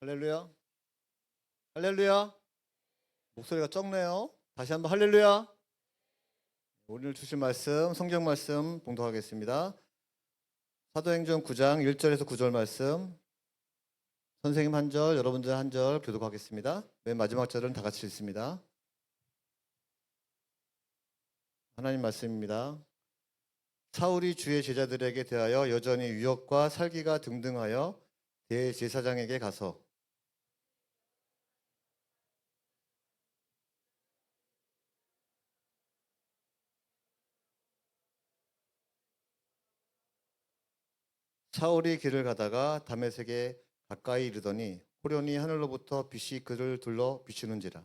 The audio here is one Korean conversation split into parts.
할렐루야. 할렐루야. 목소리가 적네요. 다시 한번 할렐루야. 오늘 주실 말씀, 성경 말씀 봉독하겠습니다. 사도행전 9장 1절에서 9절 말씀. 선생님 한 절, 여러분들 한 절 교독하겠습니다. 맨 마지막 절은 다 같이 읽습니다. 하나님 말씀입니다. 사울이 주의 제자들에게 대하여 여전히 유역과 살기가 등등하여 대제사장에게 가서 사울이 길을 가다가 다메섹에 가까이 이르더니 호련히 하늘로부터 빛이 그를 둘러 비추는지라.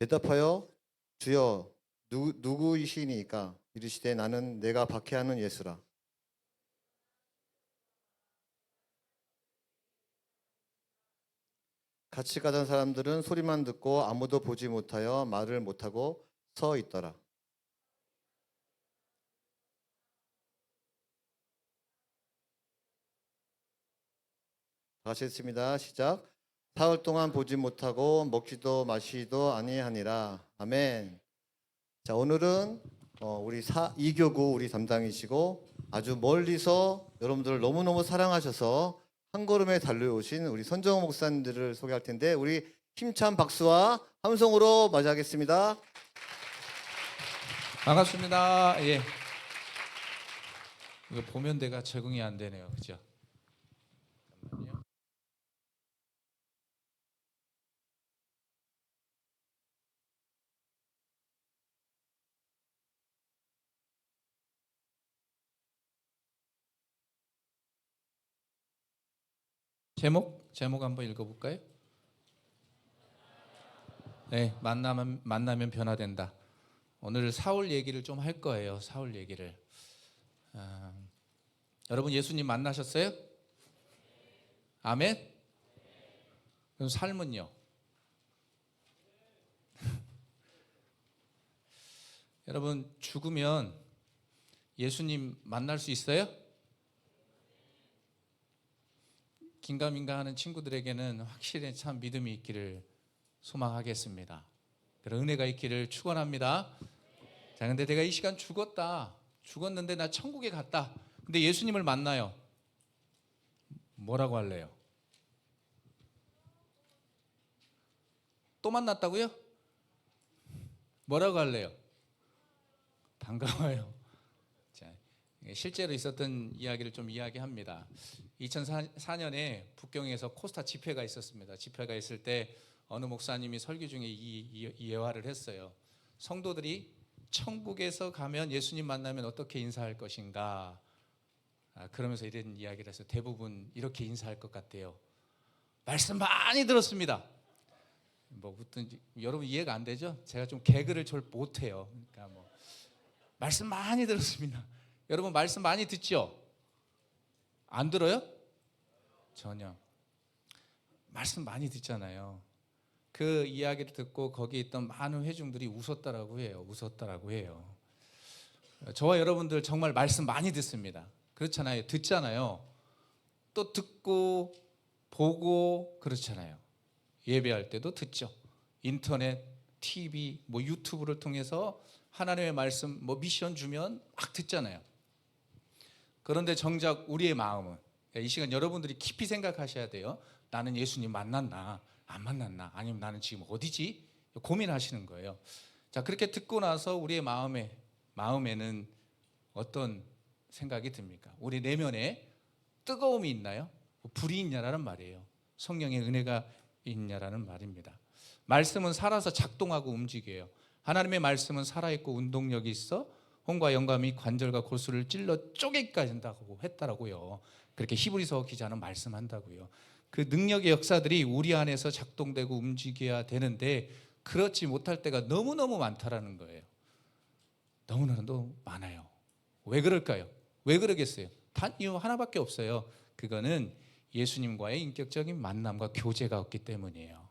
대답하여 주여 누구이시니까? 이르시되 나는 내가 박해하는 예수라. 같이 가던 사람들은 소리만 듣고 아무도 보지 못하여 말을 못하고 서 있더라. 다시 했습니다. 시작. 사흘 동안 보지 못하고 먹지도 마시지도 아니하니라. 아멘. 자, 오늘은 우리 이교구 우리 담당이시고 아주 멀리서 여러분들을 너무너무 사랑하셔서 한 걸음에 달려오신 우리 선정호 목사님들을 소개할 텐데 우리 힘찬 박수와 함성으로 맞이하겠습니다. 반갑습니다. 예. 이거 보면 내가 적응이 안 되네요. 그죠? 잠깐만요. 제목 한번 읽어볼까요? 네, 만나면 변화된다. 오늘 사울 얘기를 좀 할 거예요. 사울 얘기를. 여러분 예수님 만나셨어요? 아멘. 그럼 삶은요? 여러분 죽으면 예수님 만날 수 있어요? 긴가민가 하는 친구들에게는 확실히 참 믿음이 있기를 소망하겠습니다. 그런 은혜가 있기를 축원합니다. 자, 근데 내가 이 시간 죽었는데 나 천국에 갔다. 근데 예수님을 만나요. 뭐라고 할래요? 또 만났다고요? 뭐라고 할래요? 반가워요. 자, 실제로 있었던 이야기를 좀 이야기합니다. 2004년에 북경에서 코스타 집회가 있었습니다. 집회가 있을 때 어느 목사님이 설교 중에 이 예화를 했어요. 성도들이 천국에서 가면 예수님 만나면 어떻게 인사할 것인가? 그러면서 이런 이야기를 해서 대부분 이렇게 인사할 것 같아요. 말씀 많이 들었습니다. 뭐 여러분 이해가 안 되죠? 제가 좀 개그를 잘 못해요. 그러니까 뭐 말씀 많이 들었습니다. 여러분 말씀 많이 듣죠? 안 들어요? 전혀. 말씀 많이 듣잖아요. 그 이야기를 듣고 거기 있던 많은 회중들이 웃었다라고 해요. 저와 여러분들 정말 말씀 많이 듣습니다. 그렇잖아요. 듣잖아요. 또 듣고 보고 그렇잖아요. 예배할 때도 듣죠. 인터넷, TV, 뭐 유튜브를 통해서 하나님의 말씀, 뭐 미션 주면 막 듣잖아요. 그런데 정작 우리의 마음은 이 시간 여러분들이 깊이 생각하셔야 돼요. 나는 예수님 만났나 안 만났나 아니면 나는 지금 어디지? 고민하시는 거예요. 자, 그렇게 듣고 나서 우리의 마음에는 어떤 생각이 듭니까? 우리 내면에 뜨거움이 있나요? 불이 있냐라는 말이에요. 성령의 은혜가 있냐라는 말입니다. 말씀은 살아서 작동하고 움직여요. 하나님의 말씀은 살아있고 운동력이 있어 혼과 영감이 관절과 골수를 찔러 쪼개기까지 한다고 했다라고요. 그렇게 히브리서 기자는 말씀한다고요. 그 능력의 역사들이 우리 안에서 작동되고 움직여야 되는데 그렇지 못할 때가 너무너무 많다라는 거예요. 너무너무 많아요. 왜 그럴까요? 왜 그러겠어요? 단 이유 하나밖에 없어요. 그거는 예수님과의 인격적인 만남과 교제가 없기 때문이에요.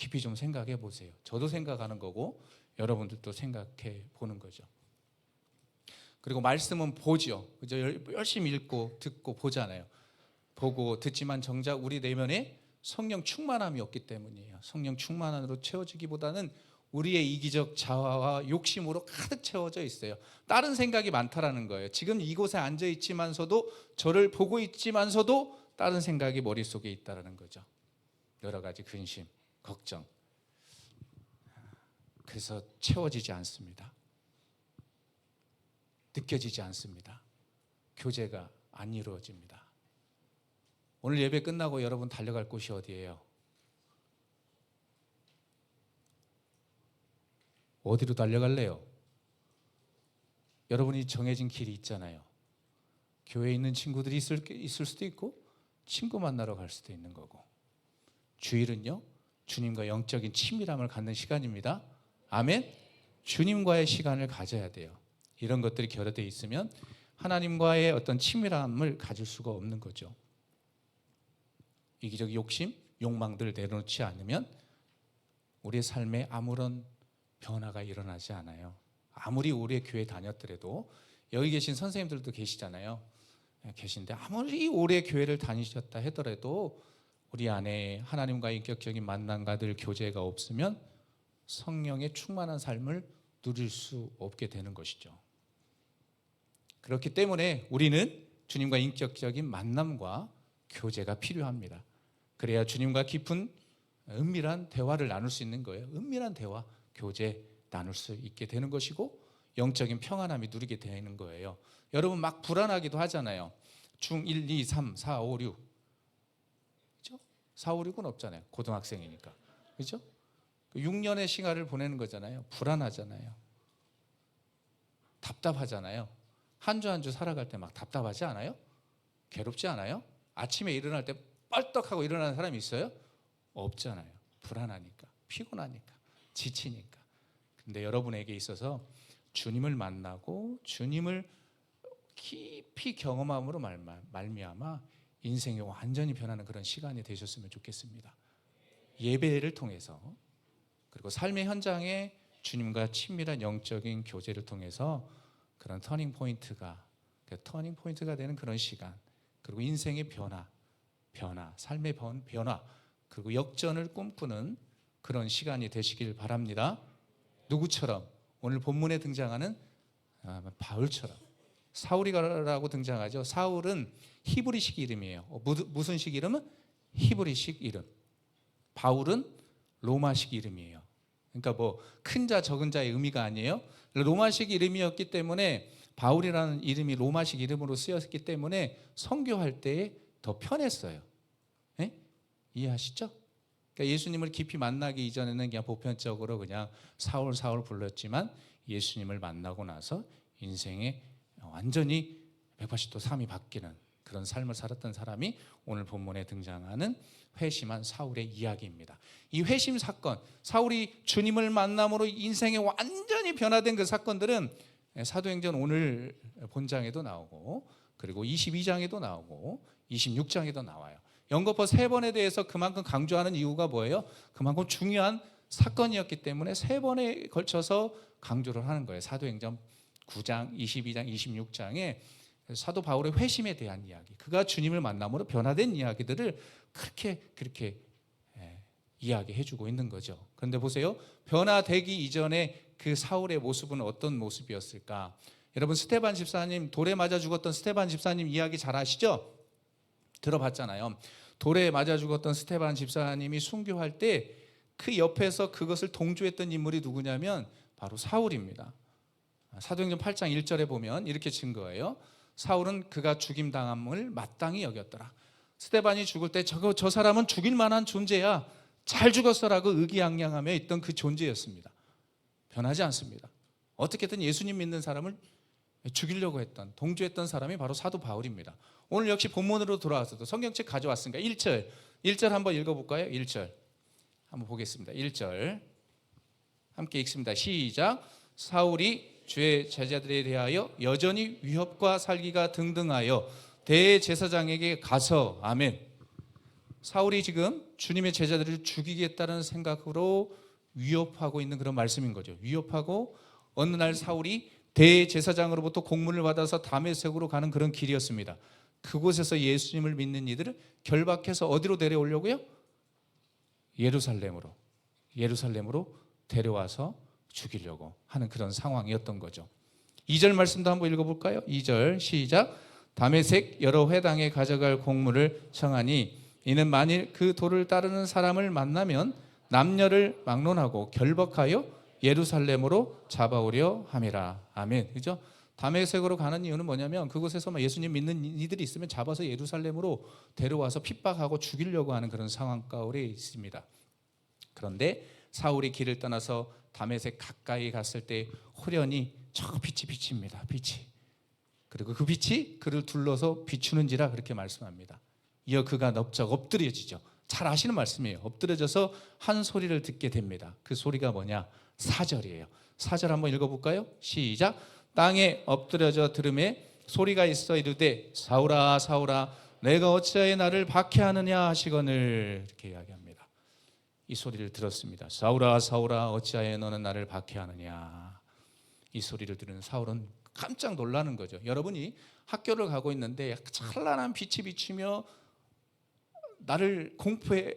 깊이 좀 생각해 보세요. 저도 생각하는 거고 여러분들도 생각해 보는 거죠. 그리고 말씀은 보죠. 그죠? 열심히 읽고 듣고 보잖아요. 보고 듣지만 정작 우리 내면에 성령 충만함이 없기 때문이에요. 성령 충만함으로 채워지기보다는 우리의 이기적 자아와 욕심으로 가득 채워져 있어요. 다른 생각이 많다라는 거예요. 지금 이곳에 앉아 있지만서도, 저를 보고 있지만서도 다른 생각이 머릿속에 있다라는 거죠. 여러 가지 근심, 걱정. 그래서 채워지지 않습니다. 느껴지지 않습니다. 교제가 안 이루어집니다. 오늘 예배 끝나고 여러분 달려갈 곳이 어디예요? 어디로 달려갈래요? 여러분이 정해진 길이 있잖아요. 교회에 있는 친구들이 있을 수도 있고 친구 만나러 갈 수도 있는 거고, 주일은요 주님과 영적인 친밀함을 갖는 시간입니다. 아멘. 주님과의 시간을 가져야 돼요. 이런 것들이 결여되어 있으면 하나님과의 어떤 친밀함을 가질 수가 없는 거죠. 이기적 욕심, 욕망들을 내려놓지 않으면 우리의 삶에 아무런 변화가 일어나지 않아요. 아무리 오래 교회 다녔더라도, 여기 계신 선생님들도 계시잖아요. 계신데 아무리 오래 교회를 다니셨다 하더라도 우리 안에 하나님과의 인격적인 만남과 늘 교제가 없으면 성령의 충만한 삶을 누릴 수 없게 되는 것이죠. 그렇기 때문에 우리는 주님과 인격적인 만남과 교제가 필요합니다. 그래야 주님과 깊은 은밀한 대화를 나눌 수 있는 거예요. 은밀한 대화, 교제 나눌 수 있게 되는 것이고 영적인 평안함이 누리게 되는 거예요. 여러분 막 불안하기도 하잖아요. 중 1, 2, 3, 4, 5, 6 그렇죠? 4, 5, 6은 없잖아요. 고등학생이니까. 그렇죠? 6년의 시간을 보내는 거잖아요. 불안하잖아요. 답답하잖아요. 한 주 한 주 살아갈 때 막 답답하지 않아요? 괴롭지 않아요? 아침에 일어날 때 뻘떡하고 일어나는 사람이 있어요? 없잖아요. 불안하니까, 피곤하니까, 지치니까. 근데 여러분에게 있어서 주님을 만나고 주님을 깊이 경험함으로 말미암아 인생이 완전히 변하는 그런 시간이 되셨으면 좋겠습니다. 예배를 통해서, 그리고 삶의 현장에 주님과 친밀한 영적인 교제를 통해서 그런 터닝 포인트가 되는 그런 시간, 그리고 인생의 변화, 삶의 변화, 그리고 역전을 꿈꾸는 그런 시간이 되시길 바랍니다. 누구처럼? 오늘 본문에 등장하는 바울처럼. 사울이라고 등장하죠. 사울은 히브리식 이름이에요. 무슨 식 이름은? 히브리식 이름. 바울은 로마식 이름이에요. 그러니까 뭐 큰 자 적은 자의 의미가 아니에요. 로마식 이름이었기 때문에, 바울이라는 이름이 로마식 이름으로 쓰였기 때문에 선교할 때에 더 편했어요. 네? 이해하시죠? 그러니까 예수님을 깊이 만나기 이전에는 그냥 보편적으로 그냥 사울 불렀지만, 예수님을 만나고 나서 인생에 완전히 180도 3이 바뀌는 그런 삶을 살았던 사람이 오늘 본문에 등장하는 회심한 사울의 이야기입니다. 이 회심 사건, 사울이 주님을 만남으로 인생이 완전히 변화된 그 사건들은 사도행전 오늘 본장에도 나오고, 그리고 22장에도 나오고 26장에도 나와요. 연거푸 3번에 대해서 그만큼 강조하는 이유가 뭐예요? 그만큼 중요한 사건이었기 때문에 3번에 걸쳐서 강조를 하는 거예요. 사도행전 9장, 22장, 26장에 사도 바울의 회심에 대한 이야기, 그가 주님을 만남으로 변화된 이야기들을 그렇게 이야기해 주고 있는 거죠. 그런데 보세요. 변화되기 이전에 그 사울의 모습은 어떤 모습이었을까? 여러분, 스데반 집사님, 돌에 맞아 죽었던 스데반 집사님 이야기 잘 아시죠? 들어봤잖아요. 돌에 맞아 죽었던 스데반 집사님이 순교할 때 그 옆에서 그것을 동조했던 인물이 누구냐면 바로 사울입니다. 사도행전 8장 1절에 보면 이렇게 증거해요. 사울은 그가 죽임당함을 마땅히 여겼더라. 스데반이 죽을 때 저 사람은 죽일 만한 존재야, 잘 죽었어라고 의기양양하며 있던 그 존재였습니다. 변하지 않습니다. 어떻게든 예수님 믿는 사람을 죽이려고 했던, 동조했던 사람이 바로 사도 바울입니다. 오늘 역시 본문으로 돌아와서도 성경책 가져왔으니까 1절 한번 읽어볼까요? 1절 한번 보겠습니다. 1절 함께 읽습니다. 시작. 사울이 주의 제자들에 대하여 여전히 위협과 살기가 등등하여 대제사장에게 가서, 아멘. 사울이 지금 주님의 제자들을 죽이겠다는 생각으로 위협하고 있는 그런 말씀인 거죠. 위협하고 어느 날 사울이 대제사장으로부터 공문을 받아서 다메섹으로 가는 그런 길이었습니다. 그곳에서 예수님을 믿는 이들을 결박해서 어디로 데려오려고요? 예루살렘으로 데려와서 죽이려고 하는 그런 상황이었던 거죠. 2절 말씀도 한번 읽어볼까요? 2절 시작. 다메섹 여러 회당에 가져갈 공문을 청하니 이는 만일 그 도를 따르는 사람을 만나면 남녀를 막론하고 결박하여 예루살렘으로 잡아오려 함이라. 아멘. 그죠? 다메섹으로 가는 이유는 뭐냐면 그곳에서 예수님 믿는 이들이 있으면 잡아서 예루살렘으로 데려와서 핍박하고 죽이려고 하는 그런 상황 가운데 있습니다. 그런데 사울이 길을 떠나서 다메섹 가까이 갔을 때 호련히 저 빛이 비칩니다. 빛이. 그리고 그 빛이 그를 둘러서 비추는지라 그렇게 말씀합니다. 이어 그가 넙적 엎드려지죠. 잘 아시는 말씀이에요. 엎드려져서 한 소리를 듣게 됩니다. 그 소리가 뭐냐? 4절이에요. 4절 한번 읽어볼까요? 시작. 땅에 엎드려져 들음에 소리가 있어 이르되 사울아 사울아 내가 어찌하여 나를 박해하느냐 하시거늘. 이렇게 이야기합니다. 이 소리를 들었습니다. 사울아 사울아 어찌하여 너는 나를 박해하느냐. 이 소리를 들은 사울은 깜짝 놀라는 거죠. 여러분이 학교를 가고 있는데 찬란한 빛이 비치며 나를 공포에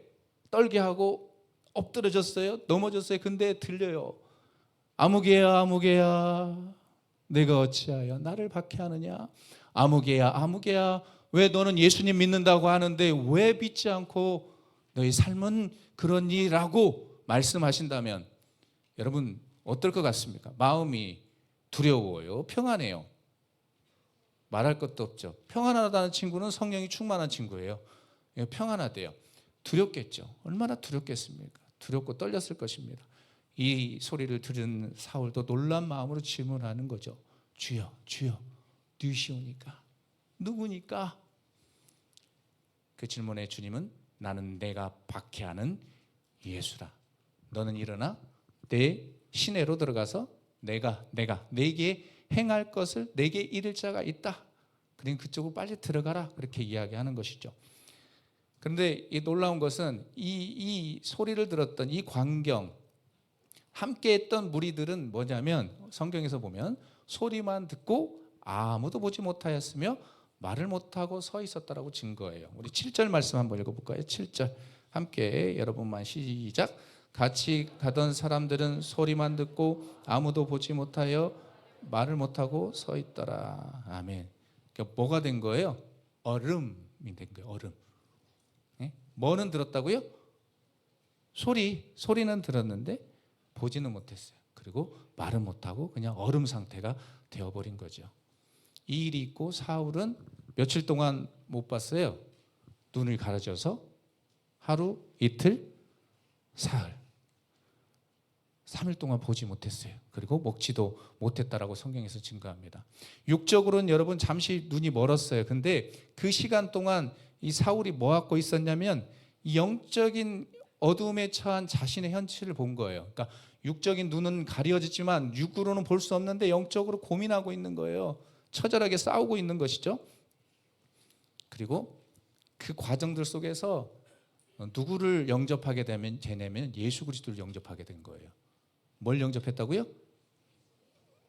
떨게 하고 엎드려졌어요. 넘어졌어요. 근데 들려요. 아무개야 아무개야 내가 어찌하여 나를 박해하느냐. 아무개야 아무개야 왜 너는 예수님 믿는다고 하는데 왜 믿지 않고 너희 삶은 그러니라고 말씀하신다면 여러분 어떨 것 같습니까? 마음이 두려워요? 평안해요? 말할 것도 없죠. 평안하다는 친구는 성령이 충만한 친구예요. 평안하대요. 두렵겠죠. 얼마나 두렵겠습니까? 두렵고 떨렸을 것입니다. 이 소리를 들은 사울도 놀란 마음으로 질문하는 거죠. 주여 주여 누구시오니까? 누구니까? 그 질문에 주님은 나는 내가 박해하는 예수다. 너는 일어나 내 시내로 들어가서 내가 내게 행할 것을 내게 이를 자가 있다. 그러니 그쪽으로 빨리 들어가라. 그렇게 이야기하는 것이죠. 그런데 이 놀라운 것은 이 소리를 들었던 이 광경 함께했던 무리들은 뭐냐면 성경에서 보면 소리만 듣고 아무도 보지 못하였으며 말을 못하고 서 있었다라고 증거해요. 우리 7절 말씀 한번 읽어볼까요? 7절 함께 여러분만 시작. 같이 가던 사람들은 소리만 듣고 아무도 보지 못하여 말을 못하고 서 있더라. 아멘. 그러니까 뭐가 된 거예요? 얼음이 된 거예요. 얼음. 네? 뭐는 들었다고요? 소리는 들었는데 보지는 못했어요. 그리고 말은 못하고 그냥 얼음 상태가 되어버린 거죠. 이 일이 있고 사울은 며칠 동안 못 봤어요. 눈을 가려져서 하루, 이틀, 사흘 3일 동안 보지 못했어요. 그리고 먹지도 못했다라고 성경에서 증거합니다. 육적으로는 여러분 잠시 눈이 멀었어요. 근데 그 시간 동안 이 사울이 뭐 하고 있었냐면 영적인 어둠에 처한 자신의 현실을 본 거예요. 그러니까 육적인 눈은 가려졌지만 육으로는 볼 수 없는데 영적으로 고민하고 있는 거예요. 처절하게 싸우고 있는 것이죠. 그리고 그 과정들 속에서 누구를 영접하게 되냐면 예수 그리스도를 영접하게 된 거예요. 뭘 영접했다고요?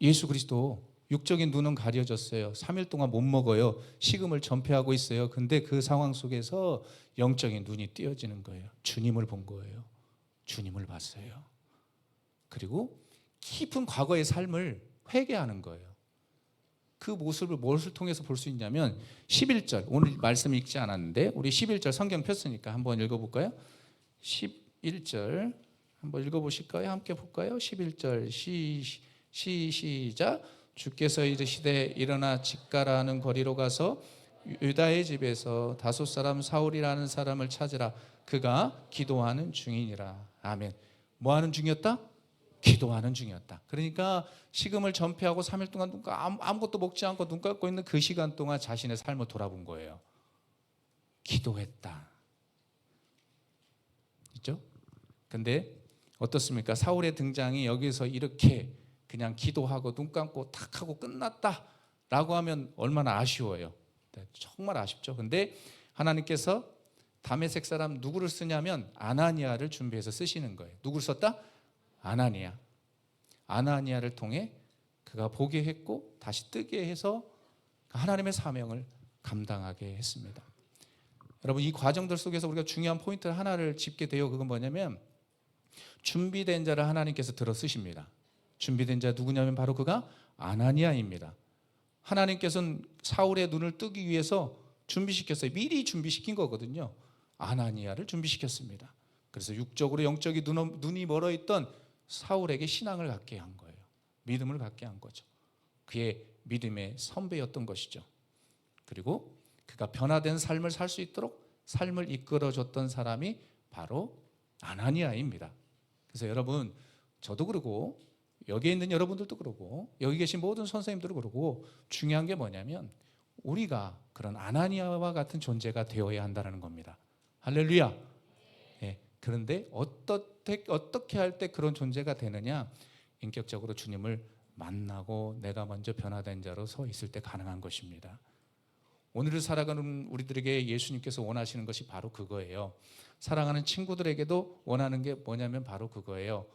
예수 그리스도. 육적인 눈은 가려졌어요. 3일 동안 못 먹어요. 식음을 전폐하고 있어요. 근데 그 상황 속에서 영적인 눈이 띄어지는 거예요. 주님을 본 거예요. 주님을 봤어요. 그리고 깊은 과거의 삶을 회개하는 거예요. 그 모습을 무엇을 통해서 볼 수 있냐면 11절 오늘 말씀 읽지 않았는데 우리 11절 성경 폈으니까 한번 읽어볼까요? 11절 한번 읽어보실까요? 함께 볼까요? 11절 시작. 주께서 이르시되 일어나 집가라는 거리로 가서 유다의 집에서 다소 사람 사울이라는 사람을 찾으라. 그가 기도하는 중이니라. 아멘. 뭐 하는 중이었다? 기도하는 중이었다. 그러니까 식음을 전폐하고 3일 동안 아무것도 먹지 않고 눈 감고 있는 그 시간 동안 자신의 삶을 돌아본 거예요. 기도했다. 있죠? 근데 어떻습니까? 사울의 등장이 여기서 이렇게 그냥 기도하고 눈 감고 탁 하고 끝났다라고 하면 얼마나 아쉬워요. 정말 아쉽죠. 근데 하나님께서 다메섹 사람 누구를 쓰냐면 아나니아를 준비해서 쓰시는 거예요. 누구를 썼다? 아나니아. 아나니아를 통해 그가 보게 했고 다시 뜨게 해서 하나님의 사명을 감당하게 했습니다. 여러분, 이 과정들 속에서 우리가 중요한 포인트 하나를 짚게 돼요. 그건 뭐냐면 준비된 자를 하나님께서 들어 쓰십니다. 준비된 자 누구냐면 바로 그가 아나니아입니다. 하나님께서는 사울의 눈을 뜨기 위해서 준비시켰어요. 미리 준비시킨 거거든요. 아나니아를 준비시켰습니다. 그래서 육적으로 영적이 눈이 멀어있던 사울에게 신앙을 갖게 한 거예요. 믿음을 갖게 한 거죠. 그의 믿음의 선배였던 것이죠. 그리고 그가 변화된 삶을 살 수 있도록 삶을 이끌어줬던 사람이 바로 아나니아입니다. 그래서 여러분, 저도 그러고 여기에 있는 여러분들도 그러고 여기 계신 모든 선생님들도 그러고 중요한 게 뭐냐면 우리가 그런 아나니아와 같은 존재가 되어야 한다는 겁니다. 할렐루야. 네, 그런데 어떻게 할 때 그런 존재가 되느냐? 인격적으로 주님을 만나고 내가 먼저 변화된 자로 서 있을 때 가능한 것입니다. 오늘을 살아가는 우리들에게 예수님께서 원하시는 것이 바로 그거예요. 사랑하는 친구들에게도 원하는 게 뭐냐면 바로 그거예요.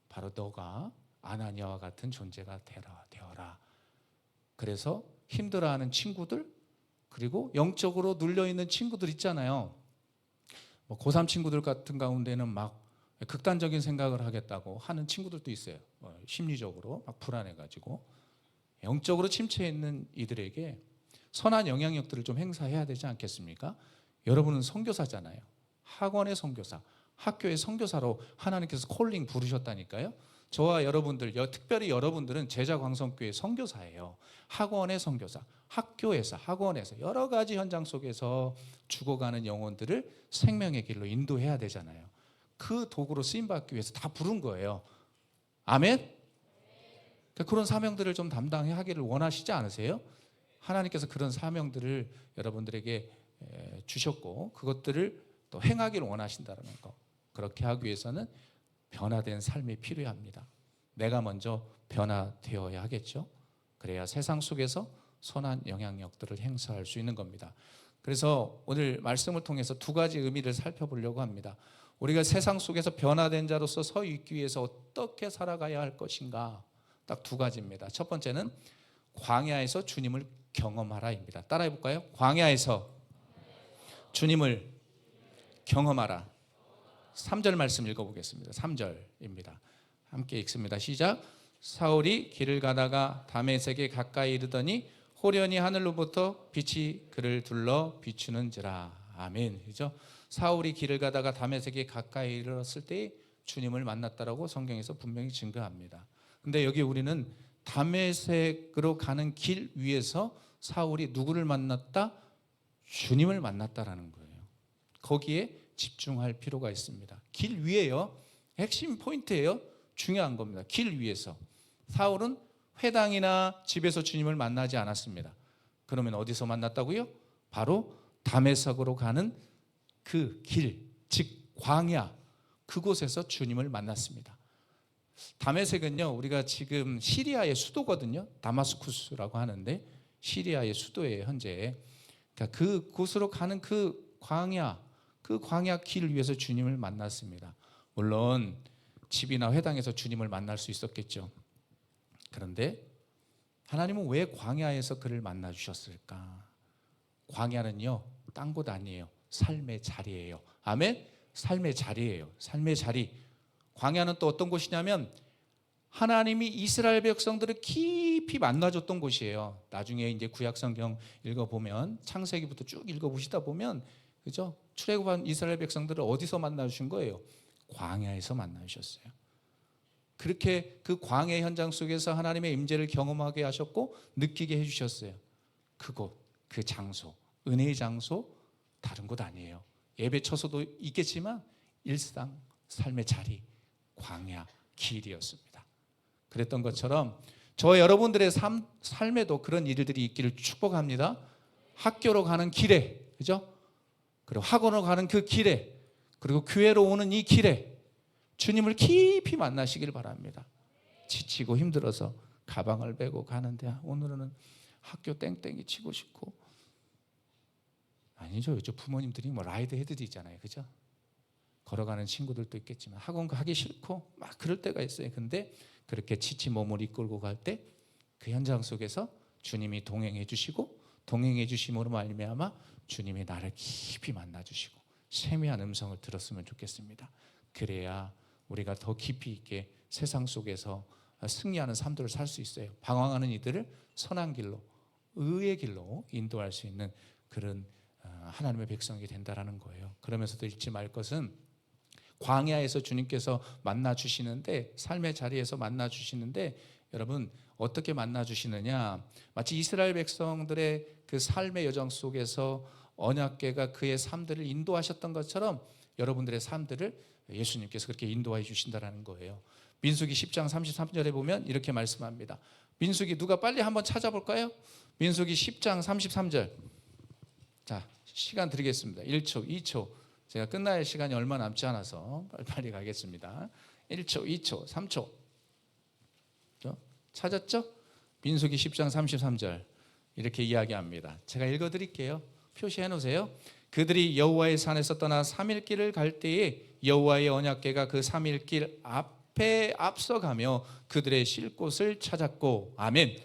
바로 너가 아나니아와 같은 존재가 되어라. 그래서 힘들어하는 친구들, 그리고 영적으로 눌려있는 친구들 있잖아요. 고3 친구들 같은 가운데는 막 극단적인 생각을 하겠다고 하는 친구들도 있어요. 심리적으로 막 불안해가지고. 영적으로 침체해 있는 이들에게 선한 영향력들을 좀 행사해야 되지 않겠습니까? 여러분은 선교사잖아요. 학원의 선교사, 학교의 선교사로 하나님께서 콜링 부르셨다니까요. 저와 여러분들, 특별히 여러분들은 제자광성교회 선교사예요. 학원의 선교사, 학교에서, 학원에서 여러 가지 현장 속에서 죽어가는 영혼들을 생명의 길로 인도해야 되잖아요. 그 도구로 쓰임받기 위해서 다 부른 거예요. 아멘? 그런 사명들을 좀 담당하기를 원하시지 않으세요? 하나님께서 그런 사명들을 여러분들에게 주셨고 그것들을 또 행하기를 원하신다는 거. 그렇게 하기 위해서는 변화된 삶이 필요합니다. 내가 먼저 변화되어야 하겠죠. 그래야 세상 속에서 선한 영향력들을 행사할 수 있는 겁니다. 그래서 오늘 말씀을 통해서 두 가지 의미를 살펴보려고 합니다. 우리가 세상 속에서 변화된 자로서 서 있기 위해서 어떻게 살아가야 할 것인가, 딱 두 가지입니다. 첫 번째는 광야에서 주님을 경험하라입니다. 따라해 볼까요? 광야에서 주님을 경험하라. 3절 말씀 읽어보겠습니다. 3절입니다. 함께 읽습니다. 시작. 사울이 길을 가다가 다메섹에 가까이 이르더니 호련히 하늘로부터 빛이 그를 둘러 비추는지라. 아멘. 그죠? 사울이 길을 가다가 다메섹에 가까이 이르렀을 때 주님을 만났다라고 성경에서 분명히 증거합니다. 근데 여기 우리는 다메섹으로 가는 길 위에서 사울이 누구를 만났다? 주님을 만났다라는 거예요. 거기에 집중할 필요가 있습니다. 길 위에요. 핵심 포인트예요. 중요한 겁니다. 길 위에서. 사울은 회당이나 집에서 주님을 만나지 않았습니다. 그러면 어디서 만났다고요? 바로 다메섹으로 가는 그 길, 즉 광야, 그곳에서 주님을 만났습니다. 다메섹은요, 우리가 지금 시리아의 수도거든요. 다마스쿠스라고 하는데 시리아의 수도예요, 현재. 그러니까 그곳으로 가는 그 광야 길 위에서 주님을 만났습니다. 물론 집이나 회당에서 주님을 만날 수 있었겠죠. 그런데 하나님은 왜 광야에서 그를 만나 주셨을까? 광야는요, 딴 곳 아니에요. 삶의 자리예요. 아멘? 삶의 자리예요. 삶의 자리. 광야는 또 어떤 곳이냐면 하나님이 이스라엘 백성들을 깊이 만나줬던 곳이에요. 나중에 이제 구약 성경 읽어보면 창세기부터 쭉 읽어보시다 보면, 그죠? 출애굽한 이스라엘 백성들을 어디서 만나주신 거예요? 광야에서 만나주셨어요. 그렇게 그 광야 현장 속에서 하나님의 임재를 경험하게 하셨고 느끼게 해주셨어요. 그곳, 그 장소, 은혜의 장소, 다른 곳 아니에요. 예배 처소도 있겠지만 일상, 삶의 자리, 광야, 길이었습니다. 그랬던 것처럼 저 여러분들의 삶에도 그런 일들이 있기를 축복합니다. 학교로 가는 길에, 그죠? 그리고 학원으로 가는 그 길에, 그리고 교회로 오는 이 길에 주님을 깊이 만나시길 바랍니다. 지치고 힘들어서 가방을 메고 가는데 오늘은 학교 땡땡이 치고 싶고 아니죠. 요즘 부모님들이 뭐 라이드 해드리잖아요. 그죠? 걸어가는 친구들도 있겠지만 학원 가기 싫고 막 그럴 때가 있어요. 근데 그렇게 지친 몸을 이끌고 갈 때 그 현장 속에서 주님이 동행해 주시고 동행해 주심으로 말미암아 주님이 나를 깊이 만나 주시고 세미한 음성을 들었으면 좋겠습니다. 그래야 우리가 더 깊이 있게 세상 속에서 승리하는 삶들을 살 수 있어요. 방황하는 이들을 선한 길로, 의의 길로 인도할 수 있는 그런 하나님의 백성이 된다라는 거예요. 그러면서도 잊지 말 것은 광야에서 주님께서 만나 주시는데, 삶의 자리에서 만나 주시는데, 여러분 어떻게 만나 주시느냐? 마치 이스라엘 백성들의 그 삶의 여정 속에서 언약궤가 그의 삶들을 인도하셨던 것처럼 여러분들의 삶들을 예수님께서 그렇게 인도해 주신다라는 거예요. 민수기 10장 33절에 보면 이렇게 말씀합니다. 민수기 누가 빨리 한번 찾아볼까요? 민수기 10장 33절. 자, 시간 드리겠습니다. 1초, 2초. 제가 끝날 시간이 얼마 남지 않아서 빨리 가겠습니다. 1초, 2초, 3초. 찾았죠? 민수기 10장 33절 이렇게 이야기합니다. 제가 읽어드릴게요. 표시해 놓으세요. 그들이 여호와의 산에서 떠나 3일 길을 갈 때에 여호와의 언약궤가 그 3일 길 앞에 앞서가며 그들의 쉴 곳을 찾았고. 아멘.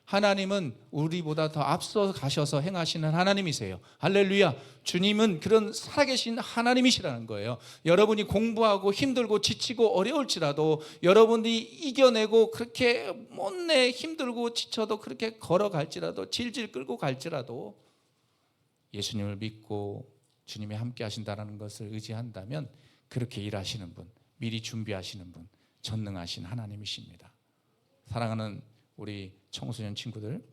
하나님은 우리보다 더 앞서 가셔서 행하시는 하나님이세요. 할렐루야. 주님은 그런 살아계신 하나님이시라는 거예요. 여러분이 공부하고 힘들고 지치고 어려울지라도, 여러분이 이겨내고 그렇게 못내 힘들고 지쳐도 그렇게 걸어갈지라도, 질질 끌고 갈지라도 예수님을 믿고 주님이 함께 하신다는 것을 의지한다면 그렇게 일하시는 분, 미리 준비하시는 분, 전능하신 하나님이십니다. 사랑하는 우리 청소년 친구들,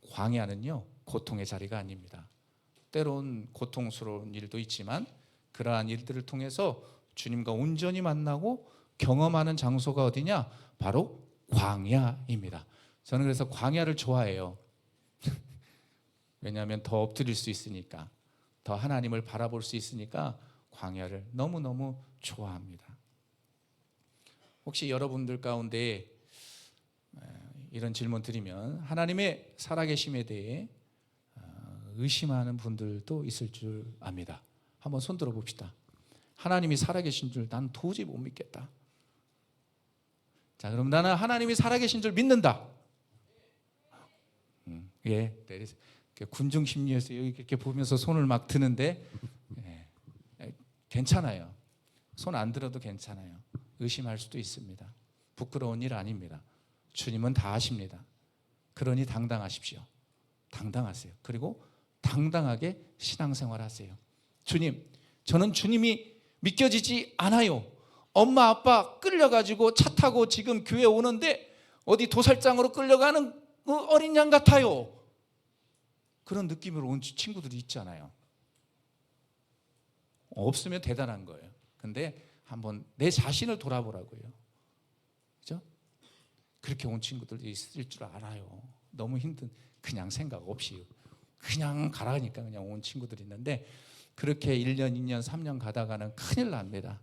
광야는요 고통의 자리가 아닙니다. 때론 고통스러운 일도 있지만 그러한 일들을 통해서 주님과 온전히 만나고 경험하는 장소가 어디냐? 바로 광야입니다. 저는 그래서 광야를 좋아해요. 왜냐하면 더 엎드릴 수 있으니까, 더 하나님을 바라볼 수 있으니까 광야를 너무너무 좋아합니다. 혹시 여러분들 가운데 이런 질문 드리면 하나님의 살아계심에 대해 의심하는 분들도 있을 줄 압니다. 한번 손 들어 봅시다. 하나님이 살아계신 줄 난 도저히 못 믿겠다. 자, 그럼 나는 하나님이 살아계신 줄 믿는다. 예, 군중 심리에서 여기 이렇게 보면서 손을 막 드는데, 괜찮아요. 손 안 들어도 괜찮아요. 의심할 수도 있습니다. 부끄러운 일 아닙니다. 주님은 다 아십니다. 그러니 당당하십시오. 당당하세요. 그리고 당당하게 신앙생활 하세요. 주님, 저는 주님이 믿겨지지 않아요. 엄마 아빠 끌려가지고 차 타고 지금 교회 오는데 어디 도살장으로 끌려가는 어린 양 같아요. 그런 느낌으로 온 친구들이 있잖아요. 없으면 대단한 거예요. 근데 한번 내 자신을 돌아보라고요. 그죠? 그렇게 온 친구들이 있을 줄 알아요. 너무 힘든, 그냥 생각 없이 그냥 가라니까 그냥 온 친구들이 있는데, 그렇게 1년, 2년, 3년 가다가는 큰일 납니다.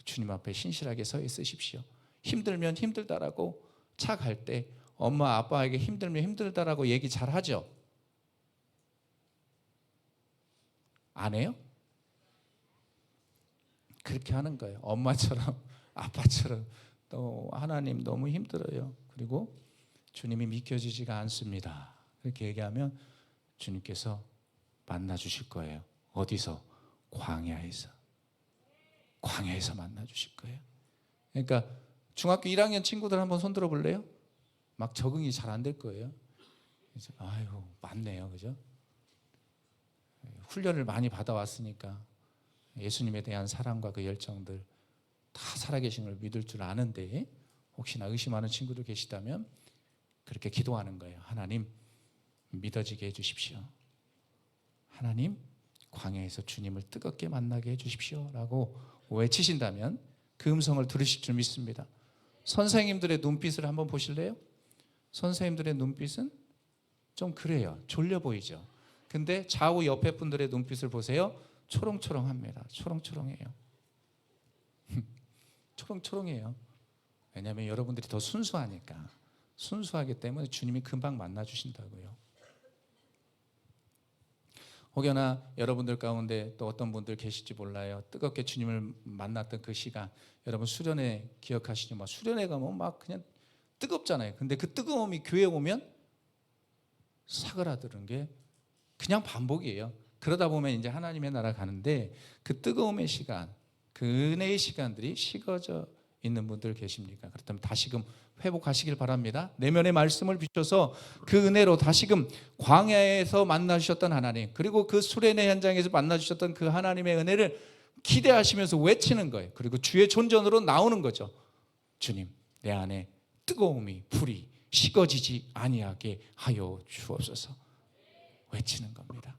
주님 앞에 신실하게 서 있으십시오. 힘들면 힘들다라고, 차 갈 때 엄마 아빠에게 힘들면 힘들다라고 얘기 잘 하죠? 안 해요? 그렇게 하는 거예요. 엄마처럼 아빠처럼. 또 하나님 너무 힘들어요. 그리고 주님이 믿겨지지가 않습니다. 그렇게 얘기하면 주님께서 만나 주실 거예요. 어디서? 광야에서. 광야에서 만나 주실 거예요. 그러니까 중학교 1학년 친구들 한번 손 들어 볼래요? 막 적응이 잘 안 될 거예요. 아이고, 맞네요. 그죠? 훈련을 많이 받아왔으니까 예수님에 대한 사랑과 그 열정들 다 살아계신 걸 믿을 줄 아는데, 혹시나 의심하는 친구들 계시다면 그렇게 기도하는 거예요. 하나님, 믿어지게 해주십시오. 하나님, 광야에서 주님을 뜨겁게 만나게 해주십시오 라고 외치신다면 그 음성을 들으실 줄 믿습니다. 선생님들의 눈빛을 한번 보실래요? 선생님들의 눈빛은 좀 그래요. 졸려 보이죠. 근데 좌우 옆에 분들의 눈빛을 보세요. 초롱초롱합니다. 초롱초롱해요. 초롱초롱해요. 왜냐하면 여러분들이 더 순수하니까. 순수하기 때문에 주님이 금방 만나 주신다고요. 혹여나 여러분들 가운데 또 어떤 분들 계실지 몰라요. 뜨겁게 주님을 만났던 그 시간, 여러분 수련회 기억하시죠? 막 수련회 가면 막 그냥 뜨겁잖아요. 근데 그 뜨거움이 교회 오면 사그라드는 게 그냥 반복이에요. 그러다 보면 이제 하나님의 나라 가는데 그 뜨거움의 시간, 그 은혜의 시간들이 식어져 있는 분들 계십니까? 그렇다면 다시금 회복하시길 바랍니다. 내면의 말씀을 비춰서 그 은혜로 다시금 광야에서 만나주셨던 하나님, 그리고 그 수련회 현장에서 만나주셨던 그 하나님의 은혜를 기대하시면서 외치는 거예요. 그리고 주의 존전으로 나오는 거죠. 주님, 내 안에 뜨거움이 불이 식어지지 아니하게 하여 주옵소서. 외치는 겁니다.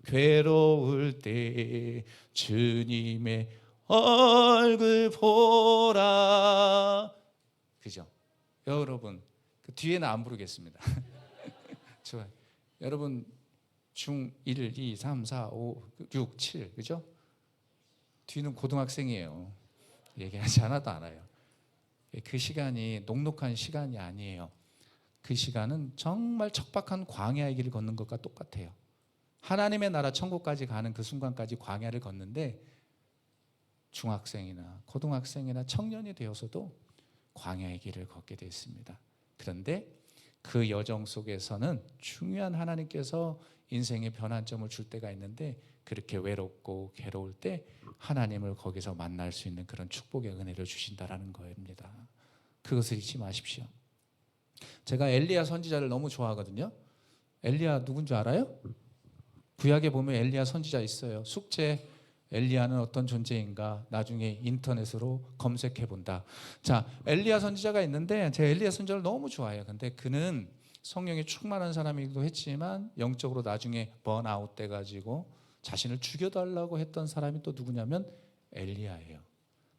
괴로울 때 주님의 얼굴 보라. 그죠? 여러분, 그 뒤에는 안 부르겠습니다. 좋아요. 여러분 중 1, 2, 3, 4, 5, 6, 7 그죠? 뒤는 고등학생이에요. 얘기하지 않아도 알아요. 그 시간이 녹록한 시간이 아니에요. 그 시간은 정말 척박한 광야의 길을 걷는 것과 똑같아요. 하나님의 나라 천국까지 가는 그 순간까지 광야를 걷는데 중학생이나 고등학생이나 청년이 되어서도 광야의 길을 걷게 됐습니다. 그런데 그 여정 속에서는 중요한 하나님께서 인생의 변환점을 줄 때가 있는데 그렇게 외롭고 괴로울 때 하나님을 거기서 만날 수 있는 그런 축복의 은혜를 주신다라는 겁니다. 그것을 잊지 마십시오. 제가 엘리야 선지자를 너무 좋아하거든요. 엘리야 누군지 알아요? 구약에 보면 엘리야 선지자 있어요. 숙제 엘리야는 어떤 존재인가 나중에 인터넷으로 검색해 본다. 자, 엘리야 선지자가 있는데 제가 엘리야 선지자를 너무 좋아해요. 근데 그는 성령에 충만한 사람이기도 했지만 영적으로 나중에 번아웃 돼 가지고 자신을 죽여달라고 했던 사람이 또 누구냐면 엘리야예요.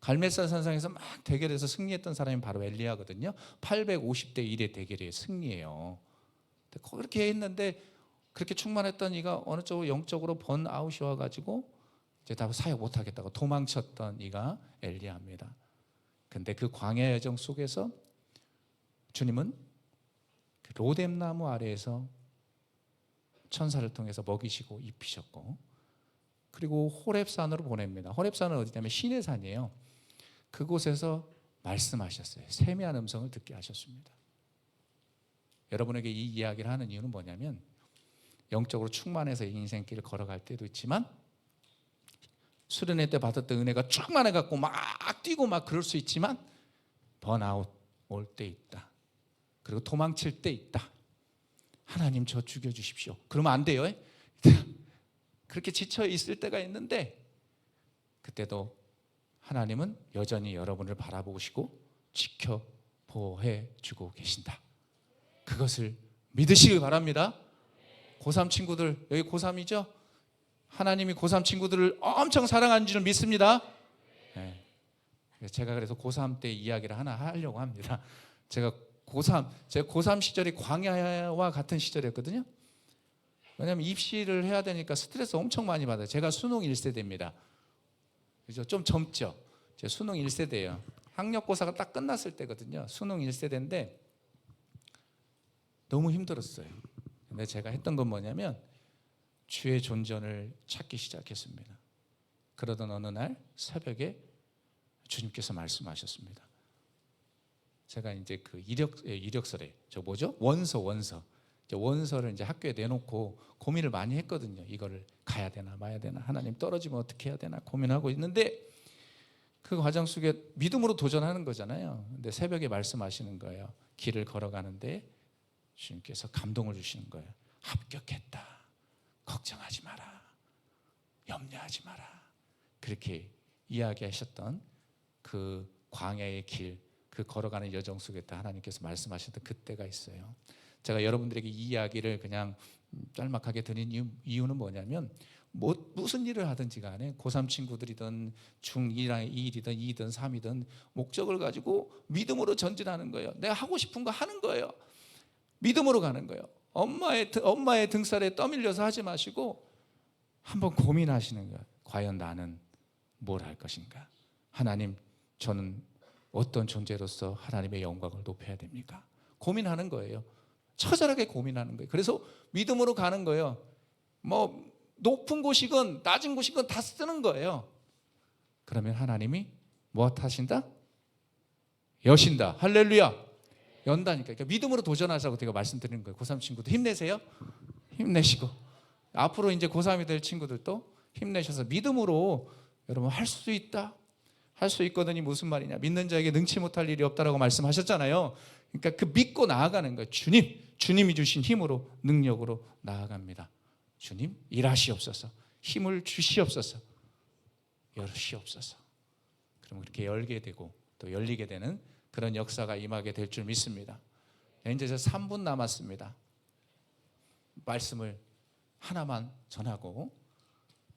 갈멜산 산상에서 막 대결해서 승리했던 사람이 바로 엘리야거든요. 850대 1의 대결에 승리해요. 그렇게 했는데 그렇게 충만했던 이가 어느 쪽으로 영적으로 번아웃이 와가지고 이제 다 사역 못하겠다고 도망쳤던 이가 엘리야입니다. 근데 그 광야 여정 속에서 주님은 그 로뎀나무 아래에서 천사를 통해서 먹이시고 입히셨고, 그리고 호렙산으로 보냅니다. 호렙산은 어디냐면 신의 산이에요. 그곳에서 말씀하셨어요. 세미한 음성을 듣게 하셨습니다. 여러분에게 이 이야기를 하는 이유는 뭐냐면 영적으로 충만해서 인생길을 걸어갈 때도 있지만 수련회 때 받았던 은혜가 충만해 갖고 막 뛰고 막 그럴 수 있지만 번아웃 올 때 있다. 그리고 도망칠 때 있다. 하나님 저 죽여주십시오. 그러면 안 돼요. 그렇게 지쳐 있을 때가 있는데 그때도 하나님은 여전히 여러분을 바라보시고 지켜 보호해 주고 계신다. 그것을 믿으시기 바랍니다. 고3 친구들, 여기 고3이죠? 하나님이 고3 친구들을 엄청 사랑하는 줄 믿습니다. 네. 제가 그래서 고3 때 이야기를 하나 하려고 합니다. 제가 고3 시절이 광야와 같은 시절이었거든요. 왜냐하면 입시를 해야 되니까 스트레스 엄청 많이 받아요. 제가 수능 1세대입니다. 그죠? 좀 젊죠? 제가 수능 1세대예요. 학력고사가 딱 끝났을 때거든요. 수능 1세대인데 너무 힘들었어요. 근데 제가 했던 건 뭐냐면 주의 존전을 찾기 시작했습니다. 그러던 어느 날 새벽에 주님께서 말씀하셨습니다. 제가 이제 그 이력서래, 저 뭐죠? 원서를 이제 학교에 내놓고 고민을 많이 했거든요. 이거를 가야 되나 마야 되나, 하나님 떨어지면 어떻게 해야 되나 고민하고 있는데 그 과정 속에 믿음으로 도전하는 거잖아요. 근데 새벽에 말씀하시는 거예요. 길을 걸어가는데 주님께서 감동을 주시는 거예요. 합격했다. 걱정하지 마라. 염려하지 마라. 그렇게 이야기하셨던 그 광야의 길, 그 걸어가는 여정 속에 하나님께서 말씀하셨던 그때가 있어요. 제가 여러분들에게 이 이야기를 그냥 짤막하게 드린 이유는 뭐냐면 무슨 일을 하든지 간에 고3 친구들이든 중1이든 2든 3이든 목적을 가지고 믿음으로 전진하는 거예요. 내가 하고 싶은 거 하는 거예요. 믿음으로 가는 거예요. 엄마의 등살에 떠밀려서 하지 마시고 한번 고민하시는 거예요. 과연 나는 뭘 할 것인가? 하나님, 저는 어떤 존재로서 하나님의 영광을 높여야 됩니까? 고민하는 거예요. 처절하게 고민하는 거예요. 그래서 믿음으로 가는 거예요. 뭐 높은 곳이건 낮은 곳이건 다 쓰는 거예요. 그러면 하나님이 뭐 하신다? 여신다. 할렐루야. 연다니까. 그러니까 믿음으로 도전하자고 제가 말씀드리는 거예요. 고3 친구들 힘내세요. 힘내시고 앞으로 이제 고3이 될 친구들도 힘내셔서 믿음으로 여러분 할 수 있다. 할 수 있거든이 무슨 말이냐? 믿는 자에게 능치 못할 일이 없다라고 말씀하셨잖아요. 그러니까 그 믿고 나아가는 거예요. 주님이 주신 힘으로 능력으로 나아갑니다. 주님 일하시옵소서. 힘을 주시옵소서. 열으시옵소서. 그럼 그렇게 열게 되고 또 열리게 되는 그런 역사가 임하게 될 줄 믿습니다. 이제 3분 남았습니다. 말씀을 하나만 전하고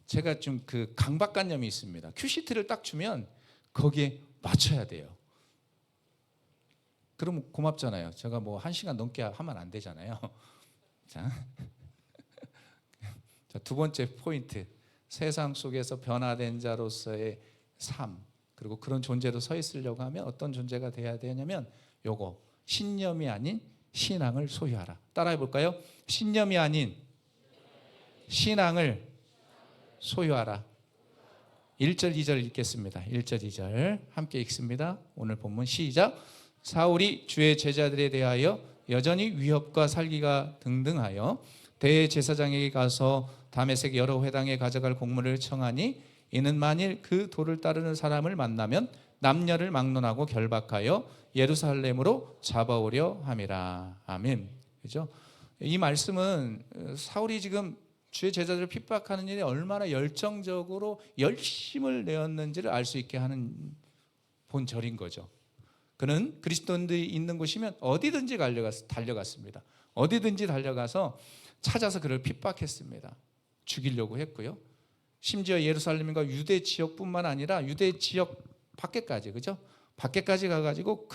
제가 좀 그 강박관념이 있습니다. 큐시트를 딱 주면 거기에 맞춰야 돼요. 그러면 고맙잖아요. 제가 뭐 1시간 넘게 하면 안 되잖아요. 자, 두 번째 포인트. 세상 속에서 변화된 자로서의 삶. 그리고 그런 존재로 서 있으려고 하면 어떤 존재가 돼야 되냐면 요거 신념이 아닌 신앙을 소유하라. 따라해 볼까요? 신념이 아닌 신앙을 소유하라. 1절 2절 읽겠습니다. 1절 2절 함께 읽습니다. 오늘 본문 시작. 사울이 주의 제자들에 대하여 여전히 위협과 살기가 등등하여 대제사장에게 가서 다메섹 여러 회당에 가져갈 공문을 청하니 이는 만일 그 도를 따르는 사람을 만나면 남녀를 막론하고 결박하여 예루살렘으로 잡아오려 함이라. 아멘. 그죠? 이 말씀은 사울이 지금 주의 제자들을 핍박하는 일에 얼마나 열정적으로 열심을 내었는지를 알 수 있게 하는 본절인 거죠. 그는 그리스도인들이 있는 곳이면 어디든지 달려갔습니다. 어디든지 달려가서 찾아서 그를 핍박했습니다. 죽이려고 했고요. 심지어 예루살렘과 유대 지역뿐만 아니라 유대 지역 밖에까지, 그죠? 밖에까지 가가지고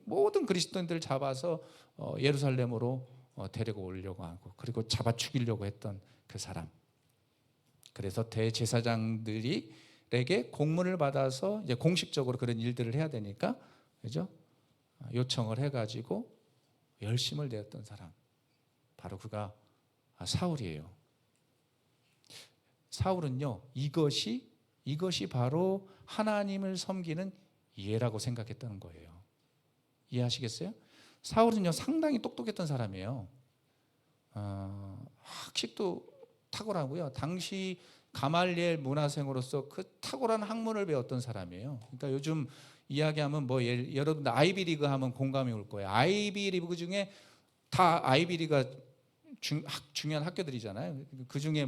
모든 그리스도인들을 잡아서 예루살렘으로 데리고 오려고 하고 그리고 잡아 죽이려고 했던 그 사람. 그래서 대제사장들에게 공문을 받아서 이제 공식적으로 그런 일들을 해야 되니까, 그죠? 요청을 해가지고 열심을 내었던 사람. 바로 그가 사울이에요. 사울은요, 이것이 바로 하나님을 섬기는 이해라고 생각했다는 거예요. 이해하시겠어요? 사울은요, 상당히 똑똑했던 사람이에요. 학식도 탁월하고요. 당시 가말리엘 문화생으로서 그 탁월한 학문을 배웠던 사람이에요. 그러니까 요즘 이야기하면 뭐 여러분 아이비리그 하면 공감이 올 거예요. 아이비리그 중에 다 아이비리가 중요한 학교들이잖아요. 그 중에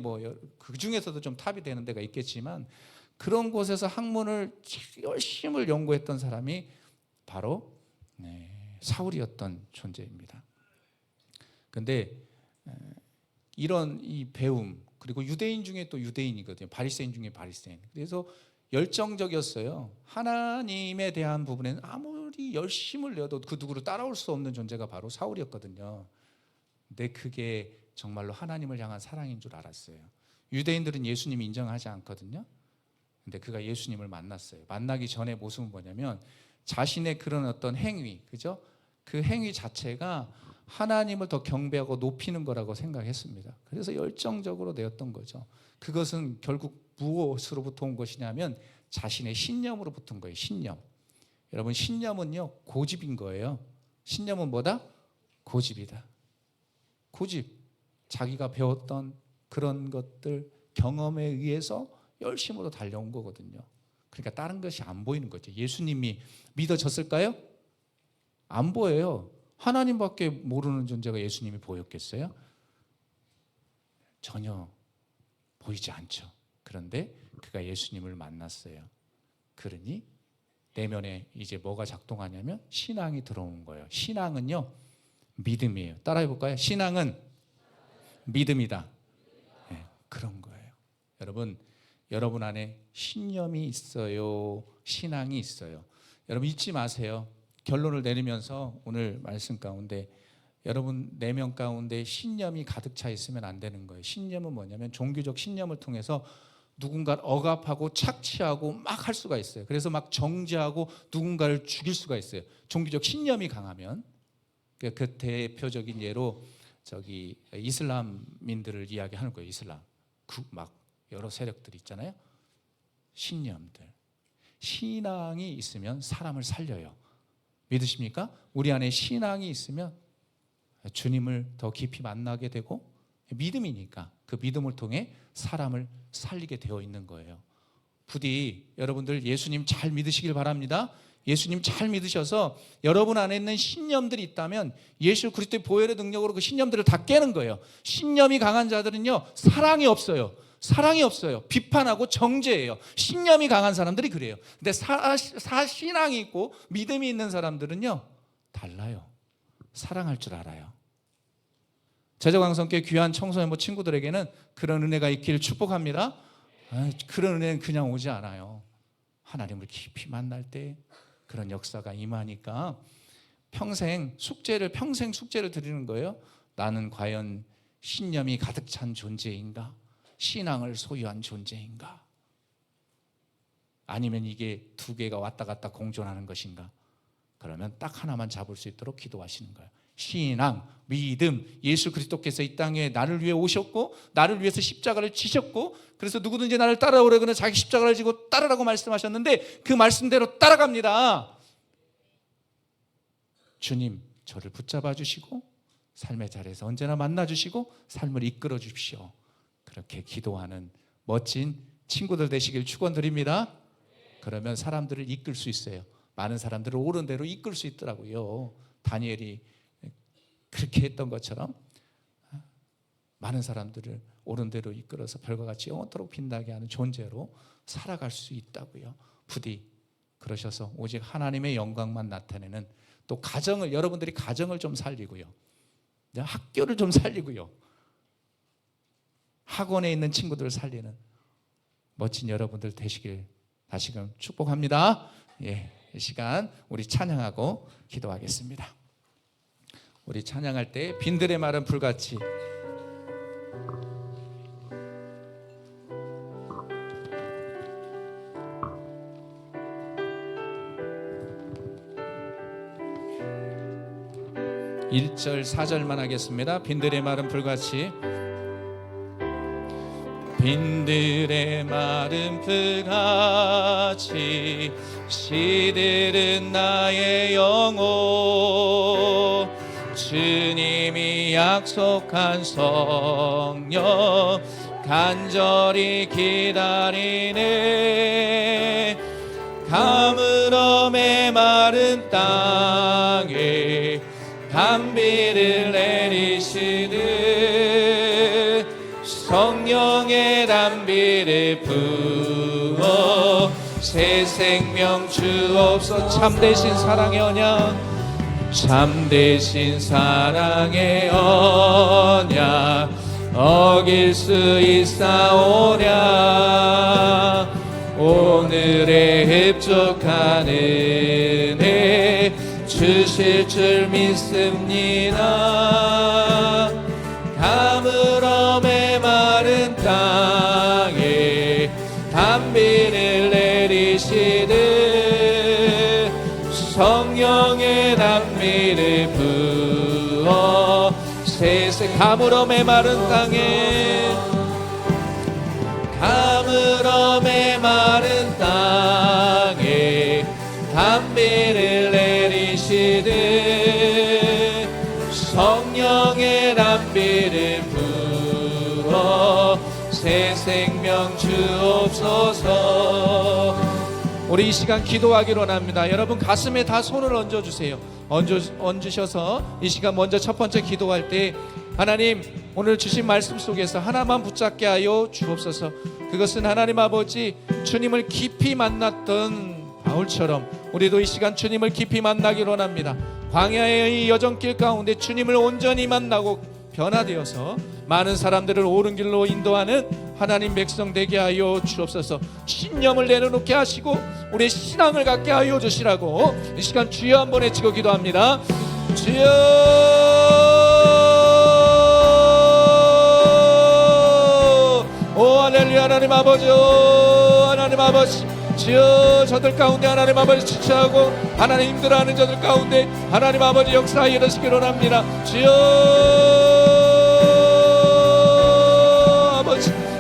그 중에서도 좀 탑이 되는 데가 있겠지만 그런 곳에서 학문을 열심히 연구했던 사람이 바로 사울이었던 존재입니다. 그런데 이런 이 배움 그리고 유대인 중에 또 유대인이거든요. 바리새인 중에 바리새인. 그래서 열정적이었어요. 하나님에 대한 부분에는 아무리 열심을 내어도 그 누구를 따라올 수 없는 존재가 바로 사울이었거든요. 근데 그게 정말로 하나님을 향한 사랑인 줄 알았어요. 유대인들은 예수님 인정하지 않거든요. 근데 그가 예수님을 만났어요. 만나기 전에 모습은 뭐냐면 자신의 그런 어떤 행위, 그죠? 그 행위 자체가 하나님을 더 경배하고 높이는 거라고 생각했습니다. 그래서 열정적으로 내었던 거죠. 그것은 결국 무엇으로부터 온 것이냐면 자신의 신념으로 붙은 거예요. 신념. 여러분 신념은요 고집인 거예요. 신념은 뭐다? 고집이다. 고집. 자기가 배웠던 그런 것들 경험에 의해서 열심으로 달려온 거거든요. 그러니까 다른 것이 안 보이는 거죠. 예수님이 믿어졌을까요? 안 보여요. 하나님밖에 모르는 존재가 예수님이 보였겠어요? 전혀 보이지 않죠. 그런데 그가 예수님을 만났어요. 그러니 내면에 이제 뭐가 작동하냐면 신앙이 들어오는 거예요. 신앙은요 믿음이에요. 따라해 볼까요? 신앙은 믿음이다. 네, 그런 거예요. 여러분 안에 신념이 있어요. 신앙이 있어요. 여러분 잊지 마세요. 결론을 내리면서 오늘 말씀 가운데 여러분 내면 가운데 신념이 가득 차 있으면 안 되는 거예요. 신념은 뭐냐면 종교적 신념을 통해서 누군가를 억압하고 착취하고 막 할 수가 있어요. 그래서 막 정죄하고 누군가를 죽일 수가 있어요. 종교적 신념이 강하면. 그 대표적인 예로 저기 이슬람민들을 이야기하는 거예요. 이슬람 막 여러 세력들이 있잖아요. 신념들. 신앙이 있으면 사람을 살려요. 믿으십니까? 우리 안에 신앙이 있으면 주님을 더 깊이 만나게 되고, 믿음이니까 그 믿음을 통해 사람을 살리게 되어 있는 거예요. 부디 여러분들 예수님 잘 믿으시길 바랍니다. 예수님 잘 믿으셔서 여러분 안에 있는 신념들이 있다면 예수 그리스도의 보혈의 능력으로 그 신념들을 다 깨는 거예요. 신념이 강한 자들은요, 사랑이 없어요. 사랑이 없어요. 비판하고 정죄해요. 신념이 강한 사람들이 그래요. 근데 신앙이 있고 믿음이 있는 사람들은요, 달라요. 사랑할 줄 알아요. 제자광성교회 귀한 청소년부 친구들에게는 그런 은혜가 있기를 축복합니다. 그런 은혜는 그냥 오지 않아요. 하나님을 깊이 만날 때 그런 역사가 임하니까 평생 숙제를 드리는 거예요. 나는 과연 신념이 가득 찬 존재인가? 신앙을 소유한 존재인가? 아니면 이게 두 개가 왔다 갔다 공존하는 것인가? 그러면 딱 하나만 잡을 수 있도록 기도하시는 거예요. 신앙, 믿음, 예수 그리스도께서 이 땅에 나를 위해 오셨고 나를 위해서 십자가를 지셨고, 그래서 누구든지 나를 따라오라 그러면 자기 십자가를 지고 따르라고 말씀하셨는데 그 말씀대로 따라갑니다. 주님 저를 붙잡아 주시고 삶의 자리에서 언제나 만나 주시고 삶을 이끌어 주십시오. 그렇게 기도하는 멋진 친구들 되시길 축원드립니다. 그러면 사람들을 이끌 수 있어요. 많은 사람들을 옳은 대로 이끌 수 있더라고요. 다니엘이 그렇게 했던 것처럼 많은 사람들을 옳은 대로 이끌어서 별과 같이 영원토록 빛나게 하는 존재로 살아갈 수 있다고요. 부디 그러셔서 오직 하나님의 영광만 나타내는, 또 가정을, 여러분들이 가정을 좀 살리고요, 학교를 좀 살리고요, 학원에 있는 친구들을 살리는 멋진 여러분들 되시길 다시금 축복합니다. 이 시간 우리 찬양하고 기도하겠습니다. 우리 찬양할 때 빈들의 말은 불같이 (1절) (4절만) 하겠습니다. 빈들의 말은 불같이, 빈들의 마른 불같이 시들은 나의 영혼, 주님이 약속한 성령 간절히 기다리네. 가물어 메마른 땅에 단비를 내리시듯 성령의 단비를 부어 새 생명 주옵소서. 참되신 사랑의 언약, 참되신 사랑의 언약 어길 수 있사오랴. 오늘의 흡족한 은혜 주실 줄 믿습니다. 가물어 메마른 땅에 단비를 내리시듯 성령의 단비를 부어 새새 가물어 메마른 땅에, 가물어 메마른 땅에 단비를 내리시듯 성령의 단비를 부어 새 생명 주옵소서. 우리 이 시간 기도하기로 합니다. 여러분 가슴에 다 손을 얹어주세요. 얹으셔서 이 시간 먼저 첫 번째 기도할 때, 하나님 오늘 주신 말씀 속에서 하나만 붙잡게 하여 주옵소서. 그것은 하나님 아버지 주님을 깊이 만났던 바울처럼 우리도 이 시간 주님을 깊이 만나기로 합니다. 광야의 이 여정길 가운데 주님을 온전히 만나고 변화되어서 많은 사람들을 옳은 길로 인도하는 하나님 백성 되게 하여 주옵소서. 신념을 내려놓게 하시고 우리의 신앙을 갖게 하여 주시라고 이 시간 주여 한번 외치고 기도합니다. 주여, 오 할렐루야. 하나님 아버지, 하나님 아버지, 주여 저들 가운데 하나님 아버지 지체하고 하나님 힘들어하는 저들 가운데 하나님 아버지 역사하여 주시기로 합니다. 주여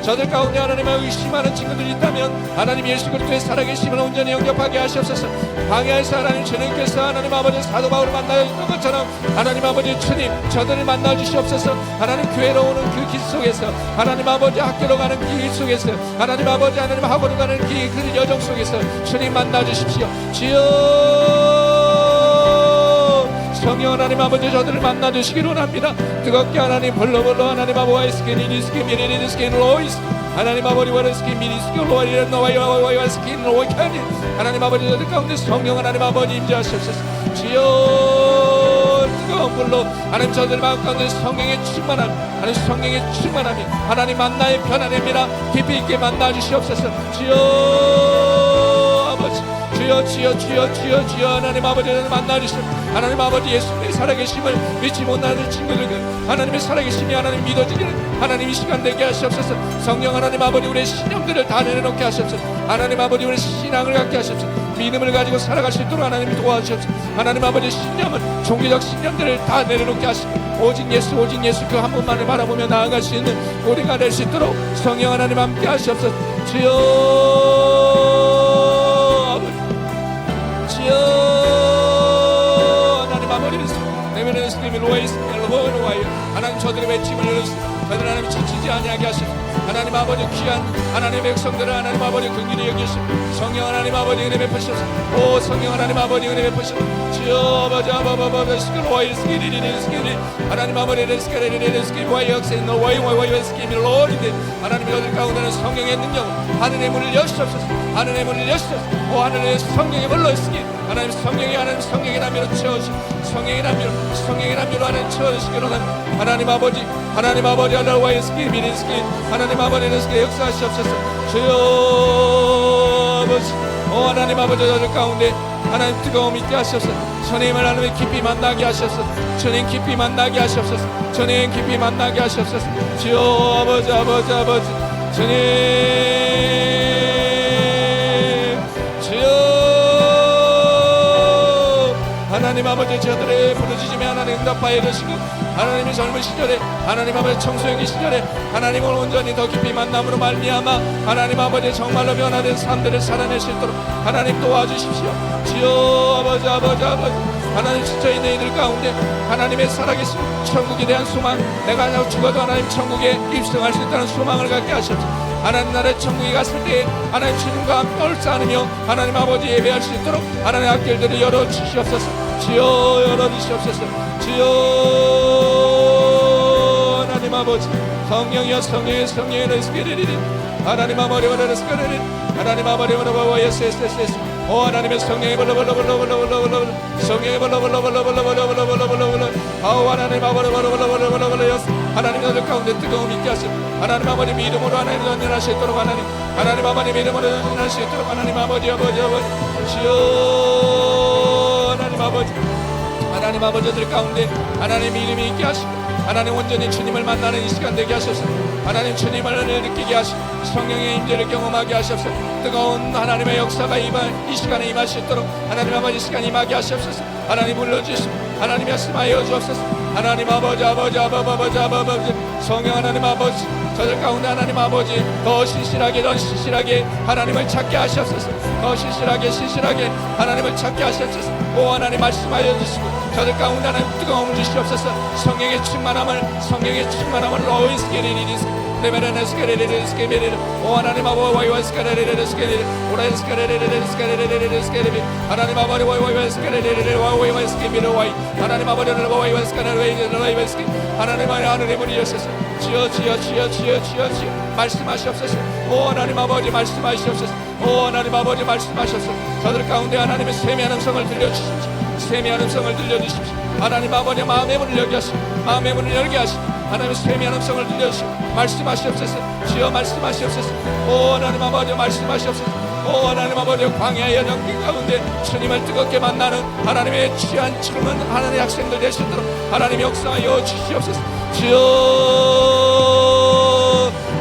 저들 가운데 하나님의 의심하는 친구들이 있다면 하나님 예수 그리스도의 살아계심을 온전히 영접하게 하시옵소서. 방해하사 하나님 주님께서 하나님 아버지 사도 바울을 만나셨던 것처럼 하나님 아버지 주님 저들을 만나 주시옵소서. 하나님 교회로 오는 그 길 속에서 하나님 아버지 학교로 가는 길 속에서 하나님 아버지 하나님 학원으로 가는 그 여정 속에서 주님 만나 주십시오. 주여 성령 하나님 아버지 저들을 만나 주시기를 원합니다. 뜨겁게 하나님 벌러벌러 하나님 아버지 스키니니스키 미리니스키 로이스 하나님 아버지 와르스키 미리스키 로이스 노와이와이와이와스키 노이카니 하나님 아버지 저들 가운데 성령 하나님 아버지 임재하시옵소서. 주여 뜨거운 불로 하나님 저들 마음 가운데 성령의 충만함 하나님 성령의 충만함이 하나님 만나의 변화됩니다. 깊이 있게 만나 주시옵소서. 주여 아버지 주여 하나님 아버지를 만나 주시옵소서. 하나님 아버지 예수님의 살아계심을 믿지 못하는 친구들과 하나님의 살아계심이 하나님 믿어지기를 하나님 이 시간 되게 하시옵소서. 성령 하나님 아버지 우리의 신념들을 다 내려놓게 하시옵소서. 하나님 아버지 우리의 신앙을 갖게 하시옵소서. 믿음을 가지고 살아갈 수 있도록 하나님 도와주시옵소서. 하나님 아버지 신념은 종교적 신념들을 다 내려놓게 하시고 오직 예수 그 한 분만을 바라보며 나아갈 수 있는 우리가 될 수 있도록 성령 하나님 함께 하시옵소서. 주여 하나님 아버지를 내면의 스님이 로에이스 하나님 저들의 외침을 열었습니다. 저들 하나님 지치지 아니하게 하시고 하나님 아버지 귀한 하나님의 백성들을 하나님 아버지 긍휼히 여기시고 성령 하나님 아버지 은혜 베푸시옵소서. 오 성령 하나님 아버지 은혜 베푸시옵소서. 주여 아버지 하나님 아버지 레스케레레레스케 와이역세 노 와이와이와이스케 밀로리데 하나님 여들 가운데는 성령의 능력 하늘의 문을 여시옵소서. 하늘의 문을 여시옵소서. 오 하늘의 성령의 문을 여시기 하나님 성령의 남녀로 채워주시고 성령의 남녀로 하나님 채워주시기로 하나님 아버지 하나와이스키 미리스키 하나님 아버지 레스케 역사하시옵소서. 주여 아버지 오 하나님 아버지 저들 가운데 하나님 뜨거움 있게 하시옵소서. 주님을 하나님 깊이 만나게 하시옵소서. 주님 깊이 만나게 하시옵소서. 주님 깊이 만나게 하시옵소서. 주여 아버지 주님 주여 하나님 아버지 저들의 부르짖음에 하나님 응답하여 주시고 하나님의 젊은 시절에 하나님 아버지 청소년기 시절에 하나님을 온전히 더 깊이 만남으로 말미암아 하나님 아버지 정말로 변화된 삶들을 살아낼 수 있도록 하나님 도와주십시오. 주여 아버지 하나님 지쳐있는 이들 가운데 하나님의 살아계신 천국에 대한 소망 내가 죽어도 하나님 천국에 입성할 수 있다는 소망을 갖게 하시옵소서. 하나님 나라의 천국에 갔을 때 하나님 주님과 함께 얼싸안으며 하나님 아버지 예배할 수 있도록 하나님의 앞길들을 열어주시옵소서. 주여 열어주시옵소서. 주여 하나님 아버지 성령이여 성령의 레스케레리리 하나님 아버지 레스케레리 하나님 아버지 예스예스예스 오 하나님의 성령의 벌러벌러벌러벌러벌러 성령의 벌러벌러벌러벌러벌러벌러 아오 하나님 아버지 벌러벌러벌러벌러 하나님 너들 가운데 뜨거움 있게 하시고 하나님 아버지 믿음으로 하나님 전진할 수 있도록 하나님 아버지 믿음으로 전진할 수 있도록 하나님 아버지 주여 하나님 아버지들 가운데 하나님 믿음이 있게 하시고 하나님 온전히 주님을 만나는 이 시간 되게 하셔서 하나님 주님을 느끼게 하시고 성령의 임재를 경험하게 하셔서 뜨거운 하나님의 역사가 이 시간에 임할 수 있도록 하나님 아버지 시간 임하게 하시옵소서. 하나님 불러주시고 하나님 말씀하여 주옵소서. 하나님 아버지 성령 하나님 아버지 저들 가운데 하나님 아버지 더 신실하게 하나님을 찾게 하시옵소서. 더 신실하게 하나님을 찾게 하시옵소서. 오 하나님 말씀하여 주시고 저들 가운데 하나님 뜨거움을 주시옵소서. 성령의 충만함을 로이스케리리스 레메레네스케리리스케리리 오 하나님 아버지 와이와이스케리리스케리리 오라이스케리리스케리리스케리리 하나님 아버지 와이와이스케리리리 와이와이스케리리 와이 하나님 아버지 와이와이스케리리스케리리 하나님 아버지 하늘의 문이 열쇠서 주여 말씀하시옵소서. 오 하나님 아버지 말씀하시옵소서. 오 하나님 아버지 말씀하시옵소서. 저들 가운데 하나님의 세미한 음성을 들려주십시오. 하나님 아버지 마음의 문을 열게 하시고 하나님의 세미한 음성을 들려주시고 말씀하시옵소서. 주여 말씀하시옵소서. 오 하나님 아버지 말씀하시옵소서. 오 하나님 아버지 광야의 여정길 가운데 주님을 뜨겁게 만나는 하나님의 귀한 젊은 하나님의 학생들 될 수 있도록 하나님 역사하여 주시옵소서. 주여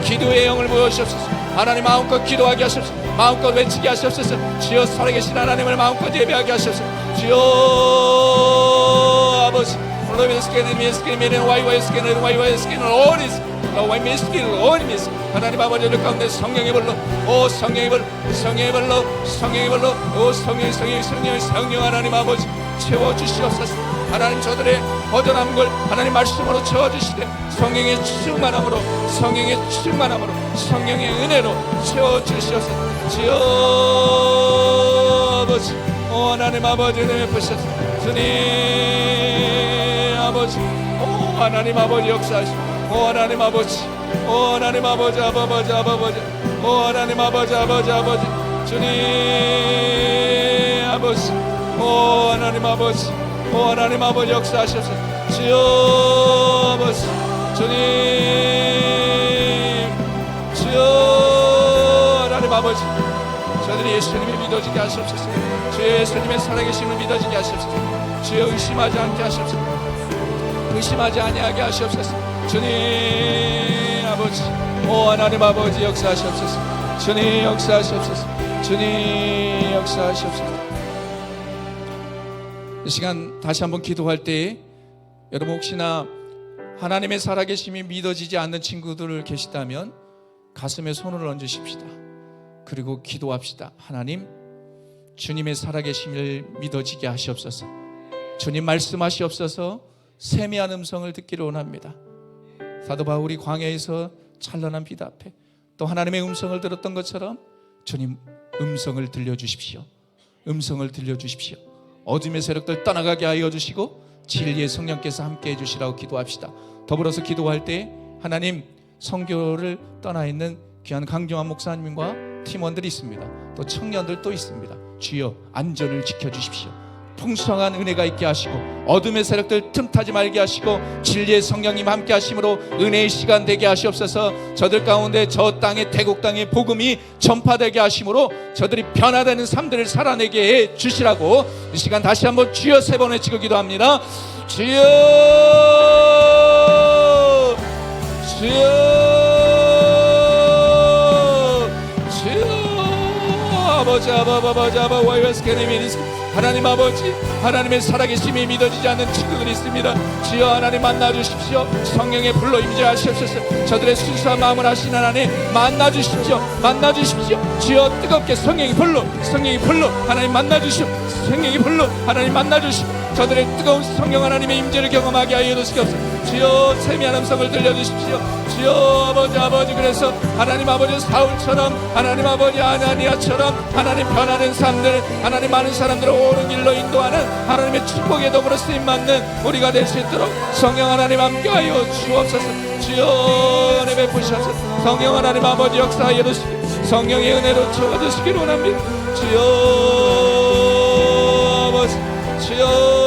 기도의 영을 부어주시옵소서. 하나님 마음껏 기도하게 하시옵소서. 마음껏 외치게 하시옵소서. 주여 살아계신 하나님을 마음껏 예배하게 하시옵소서. 주여 아버지 와이와이스케는 오리스 너와 미스길 오니 미스 하나님 아버지를 가운데 성령의 불로 오 성령의 불 성령의 불로 성령의 불로 오 성령 하나님 아버지 채워주시옵소서. 하나님 저들의 허전한 걸 하나님 말씀으로 채워주시되 성령의 충만함으로 성령의 충만함으로 성령의 은혜로 채워주시옵소서. 주여 아버지 오 하나님 아버지 은혜 베푸소서. 주님 아버지 오 하나님 아버지 역사하시고 오 하나님 아버지 오 하나님 아버지 아버지 아버지 오 하나님 아버지 아버지 아버지 주님 아버지 오 하나님 아버지 오 하나님 아버지 역사하셔서 주여 아버지 주님 주여 하나님 아버지 저들이 예수님을 믿어지게 하시옵소서. 주여 예수님의 살아계심을 믿어지게 하시옵소서. 주여 의심하지 않게 하시옵소서. 의심하지 아니하게 하시옵소서. 주님 아버지 오 하나님 아버지 역사하시옵소서. 주님 역사하시옵소서. 주님 역사하시옵소서. 이 시간 다시 한번 기도할 때 여러분 혹시나 하나님의 살아계심이 믿어지지 않는 친구들 계시다면 가슴에 손을 얹으십시다. 그리고 기도합시다. 하나님 주님의 살아계심을 믿어지게 하시옵소서. 주님 말씀하시옵소서. 세미한 음성을 듣기를 원합니다. 사도 바울이 광야에서 찬란한 빛 앞에 또 하나님의 음성을 들었던 것처럼 주님 음성을 들려주십시오. 음성을 들려주십시오. 어둠의 세력들 떠나가게 하여 주시고 진리의 성령께서 함께 해주시라고 기도합시다. 더불어서 기도할 때 하나님 선교를 떠나 있는 귀한 강정환 목사님과 팀원들이 있습니다. 또 청년들 또 있습니다. 주여 안전을 지켜주십시오. 풍성한 은혜가 있게 하시고 어둠의 세력들 틈타지 말게 하시고 진리의 성령님 함께 하심으로 은혜의 시간 되게 하시옵소서. 저들 가운데 저 땅의 태국 땅의 복음이 전파되게 하심으로 저들이 변화되는 삶들을 살아내게 해 주시라고 이 시간 다시 한번 주여 세 번 외치고 기도합니다. 주여 주여 아버지 아버지 하나님 아버지 하나님의 살아계심이 믿어지지 않는 친구들이 있습니다. 주여 하나님 만나주십시오. 성령의 불로 임재하시옵소서. 저들의 순수한 마음을 하신 하나님 만나주십시오. 만나주십시오. 주여 뜨겁게 성령의 불로 하나님 만나주시오. 성령의 불로 하나님 만나주시오. 저들의 뜨거운 성령 하나님의 임재를 경험하게 하여 주시옵소서. 주여 세미한 음성을 들려주십시오. 주여 아버지 그래서 하나님 아버지 사울처럼 하나님 아버지 아나니아처럼 하나님 변하는 삶들 하나님 많은 사람들을 옳은 길로 인도하는 하나님의 축복의 도구로 쓰임받는 우리가 될 수 있도록 성령 하나님 함께하여 주옵소서. 주여 은혜 베푸시옵소서. 성령 하나님 아버지 역사하여 주시고 성령의 은혜로 채워주시기를 원합니다. 주여 아버지 주여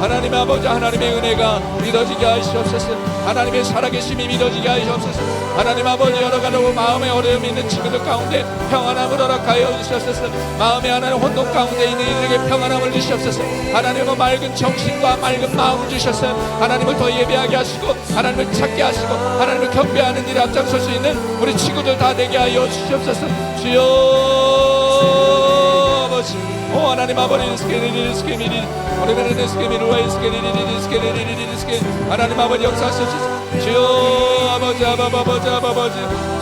하나님 아버지 하나님의 은혜가 믿어지게 하시옵소서. 하나님의 살아계심이 믿어지게 하시옵소서. 하나님 아버지 여러 가지 마음에 어려움이 있는 친구들 가운데 평안함을 허락하여 주시옵소서. 마음에 하나님 혼돈 가운데 있는 이들에게 평안함을 주시옵소서. 하나님은 맑은 정신과 맑은 마음을 주셔서 하나님을 더 예배하게 하시고 하나님을 찾게 하시고 하나님을 경배하는 일에 앞장설 수 있는 우리 친구들 다 되게 하여 주시옵소서. 주여 아버지 오 하나님 아버지 스케리리 하나님 아버지 역사하시옵소서. 주여 아버지 아버지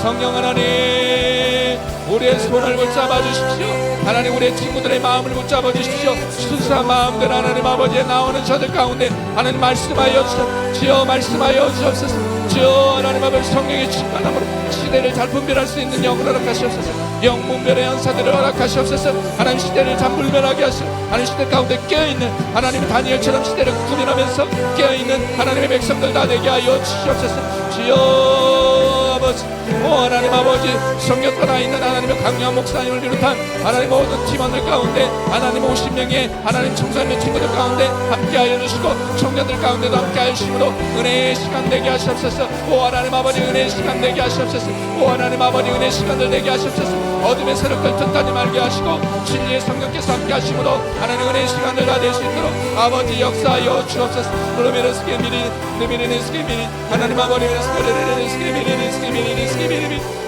성령 하나님 우리의 손을 붙잡아 주십시오. 하나님 우리의 친구들의 마음을 붙잡아 주십시오. 순수한 마음들 하나님 아버지에 나오는 저들 가운데 하나님 말씀하여 주옵소서. 주여 말씀하여 주옵소서. 주여 하나님 아버지 성령의 충만함으로 시대를 잘 분별할 수 있는 영을 허락하시옵소서. 영분별의 연사들을 허락하시옵소서. 하나님 시대를 잘 분별하게 하시고 하나님 시대 가운데 깨어있는 하나님 다니엘처럼 시대를 구분하면서 깨어있는 하나님의 백성들 다 되게 하여 주시옵소서. 주여 아버지 오 하나님 아버지 성령 떠나 있는 하나님의 강요한 목사님을 비롯한 하나님 모든 팀원들 가운데 하나님 50명의 하나님 청소년 친구들 가운데 함께하여 주시고 청년들 가운데도 함께하여 주시므로 은혜의 시간 되게 하시옵소서. 오 하나님 아버지 은혜의 시간 되게 하시옵소서. 오 하나님 아버지 은혜의 시간들 되게 하시옵소서. 어둠의 세력들 틈타지 말게 하시고 진리의 성령께서 함께 하심으로 하나님 은혜의 시간을 다 될 수 있도록 아버지 역사하여 주옵소서. 하나님 아버지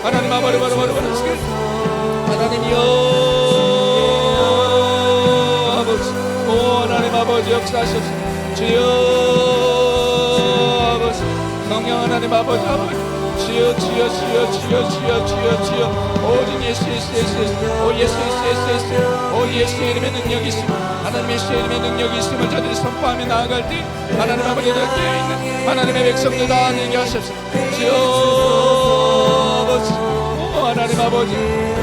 하나님 아버지 하나님이여 아버지 오 하나님 아버지 역사하소서. 주여 성령 하나님 아버지 주여 주여 주여 주여 주여 주여 주여 오직 예수 예수 예수 예수 오 예수 예수 예수 예수 오 예수의 이름의 능력이 있음 하나님 예수의 이름의 능력이 있음을 저들이 선포하며 나아갈 때 하나님 아버지를 깨어있는 하나님의 백성들 다 되게 하옵소서. 주여 아버지 오 하나님 아버지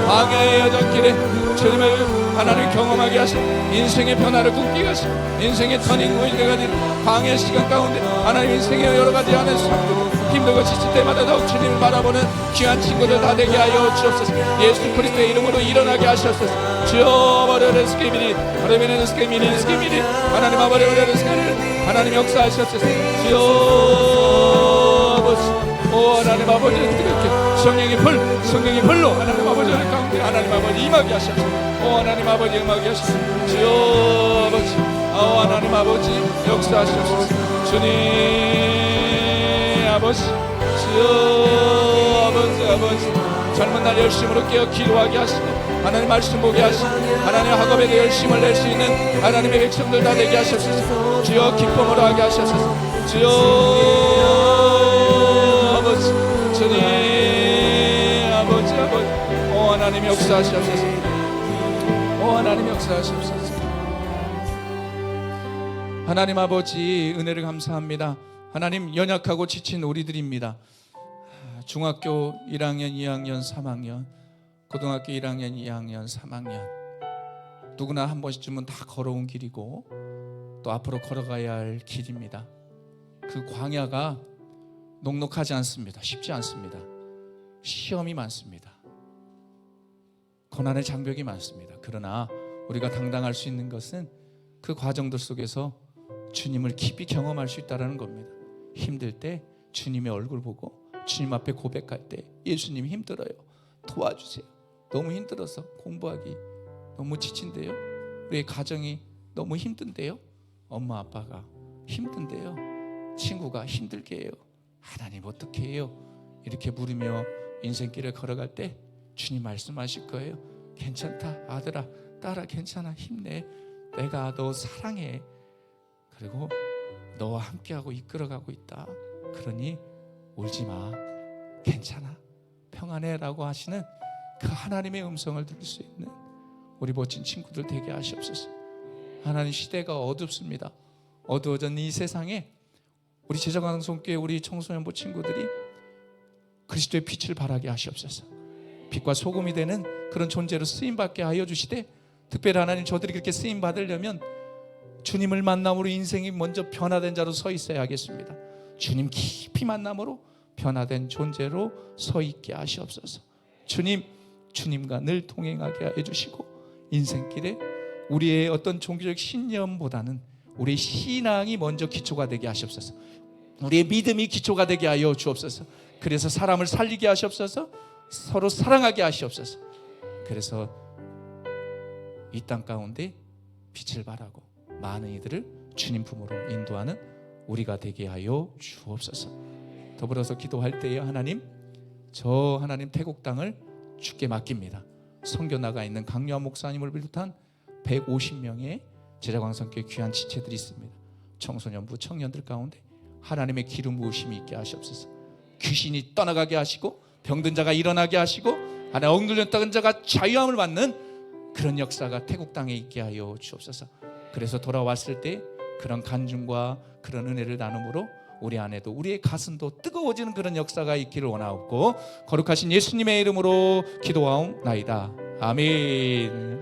광야의 여정길에 주님을 하나님 경험하게 하시고 인생의 변화를 꿈꾸게 하시고 인생의 터닝 포인트가 되는 광야의 시간 가운데 하나님 인생의 여러 가지 하는 삶들 힘들고 지칠 때마다 더욱 주님을 바라보는 귀한 친구들 다 되게 하여 주옵소서. 예수 그리스도의 이름으로 일어나게 하시옵소서. 주여 버려레스케미니 버려레스케미니 하나님 아버지 버려레스케미니 하나님 역사하시옵소서. 주여 아버지 오 하나님 아버지 뜨겁게 성령의 불로 하나님 아버지 가운데 하나님 아버지 임하게 하시옵소서. 오 하나님 아버지 임하게 하시옵소서. 주여 아버지 오 하나님 아버지 역사하시옵소서. 주님 아버지 주여 아버지 젊은 날 열심으로 깨어 기도하게 하시고 하나님 말씀 보게 하시고 하나님 학업에도 열심을 낼 수 있는 하나님의 백성들 다 되게 하시옵소서. 주여 기쁨으로 하게 하시옵소서. 주여 아버지 주님 아버지 오 하나님 역사하시옵소서. 오 하나님 역사하시옵소서. 하나님 아버지 은혜를 감사합니다. 하나님 연약하고 지친 우리들입니다. 중학교 1학년, 2학년, 3학년, 고등학교 1학년, 2학년, 3학년 누구나 한 번쯤은 다 걸어온 길이고 또 앞으로 걸어가야 할 길입니다. 그 광야가 녹록하지 않습니다. 쉽지 않습니다. 시험이 많습니다. 고난의 장벽이 많습니다. 그러나 우리가 당당할 수 있는 것은 그 과정들 속에서 주님을 깊이 경험할 수 있다는 겁니다. 힘들 때 주님의 얼굴 보고 주님 앞에 고백할 때 예수님 힘들어요. 도와주세요. 너무 힘들어서 공부하기 너무 지친데요. 우리의 가정이 너무 힘든데요. 엄마 아빠가 힘든데요. 친구가 힘들게 해요. 하나님 어떻게 해요? 이렇게 물으며 인생길을 걸어갈 때 주님 말씀하실 거예요. 괜찮다 아들아 딸아 괜찮아 힘내. 내가 너 사랑해. 그리고 너와 함께하고 이끌어가고 있다. 그러니 울지마 괜찮아 평안해 라고 하시는 그 하나님의 음성을 들을 수 있는 우리 멋진 친구들 되게 하시옵소서. 하나님 시대가 어둡습니다. 어두워진 이 세상에 우리 제자광성교회 우리 청소년부 친구들이 그리스도의 빛을 발하게 하시옵소서. 빛과 소금이 되는 그런 존재로 쓰임받게 하여 주시되 특별히 하나님 저들이 그렇게 쓰임받으려면 주님을 만남으로 인생이 먼저 변화된 자로 서 있어야 하겠습니다. 주님 깊이 만남으로 변화된 존재로 서 있게 하시옵소서. 주님과 늘 동행하게 해주시고 인생길에 우리의 어떤 종교적 신념보다는 우리의 신앙이 먼저 기초가 되게 하시옵소서. 우리의 믿음이 기초가 되게 하여 주옵소서. 그래서 사람을 살리게 하시옵소서. 서로 사랑하게 하시옵소서. 그래서 이 땅 가운데 빛을 발하고 많은 이들을 주님 품으로 인도하는 우리가 되게 하여 주옵소서. 더불어서 기도할 때에 하나님 태국 땅을 주께 맡깁니다. 선교 나가 있는 강요한 목사님을 비롯한 150명의 제자광성교회 귀한 지체들이 있습니다. 청소년부 청년들 가운데 하나님의 기름 부으심이 있게 하시옵소서. 귀신이 떠나가게 하시고 병든 자가 일어나게 하시고 하나 억눌렸던 자가 자유함을 받는 그런 역사가 태국 땅에 있게 하여 주옵소서. 그래서 돌아왔을 때 그런 간증과 그런 은혜를 나눔으로 우리 안에도 우리의 가슴도 뜨거워지는 그런 역사가 있기를 원하옵고 거룩하신 예수님의 이름으로 기도하옵나이다. 아멘.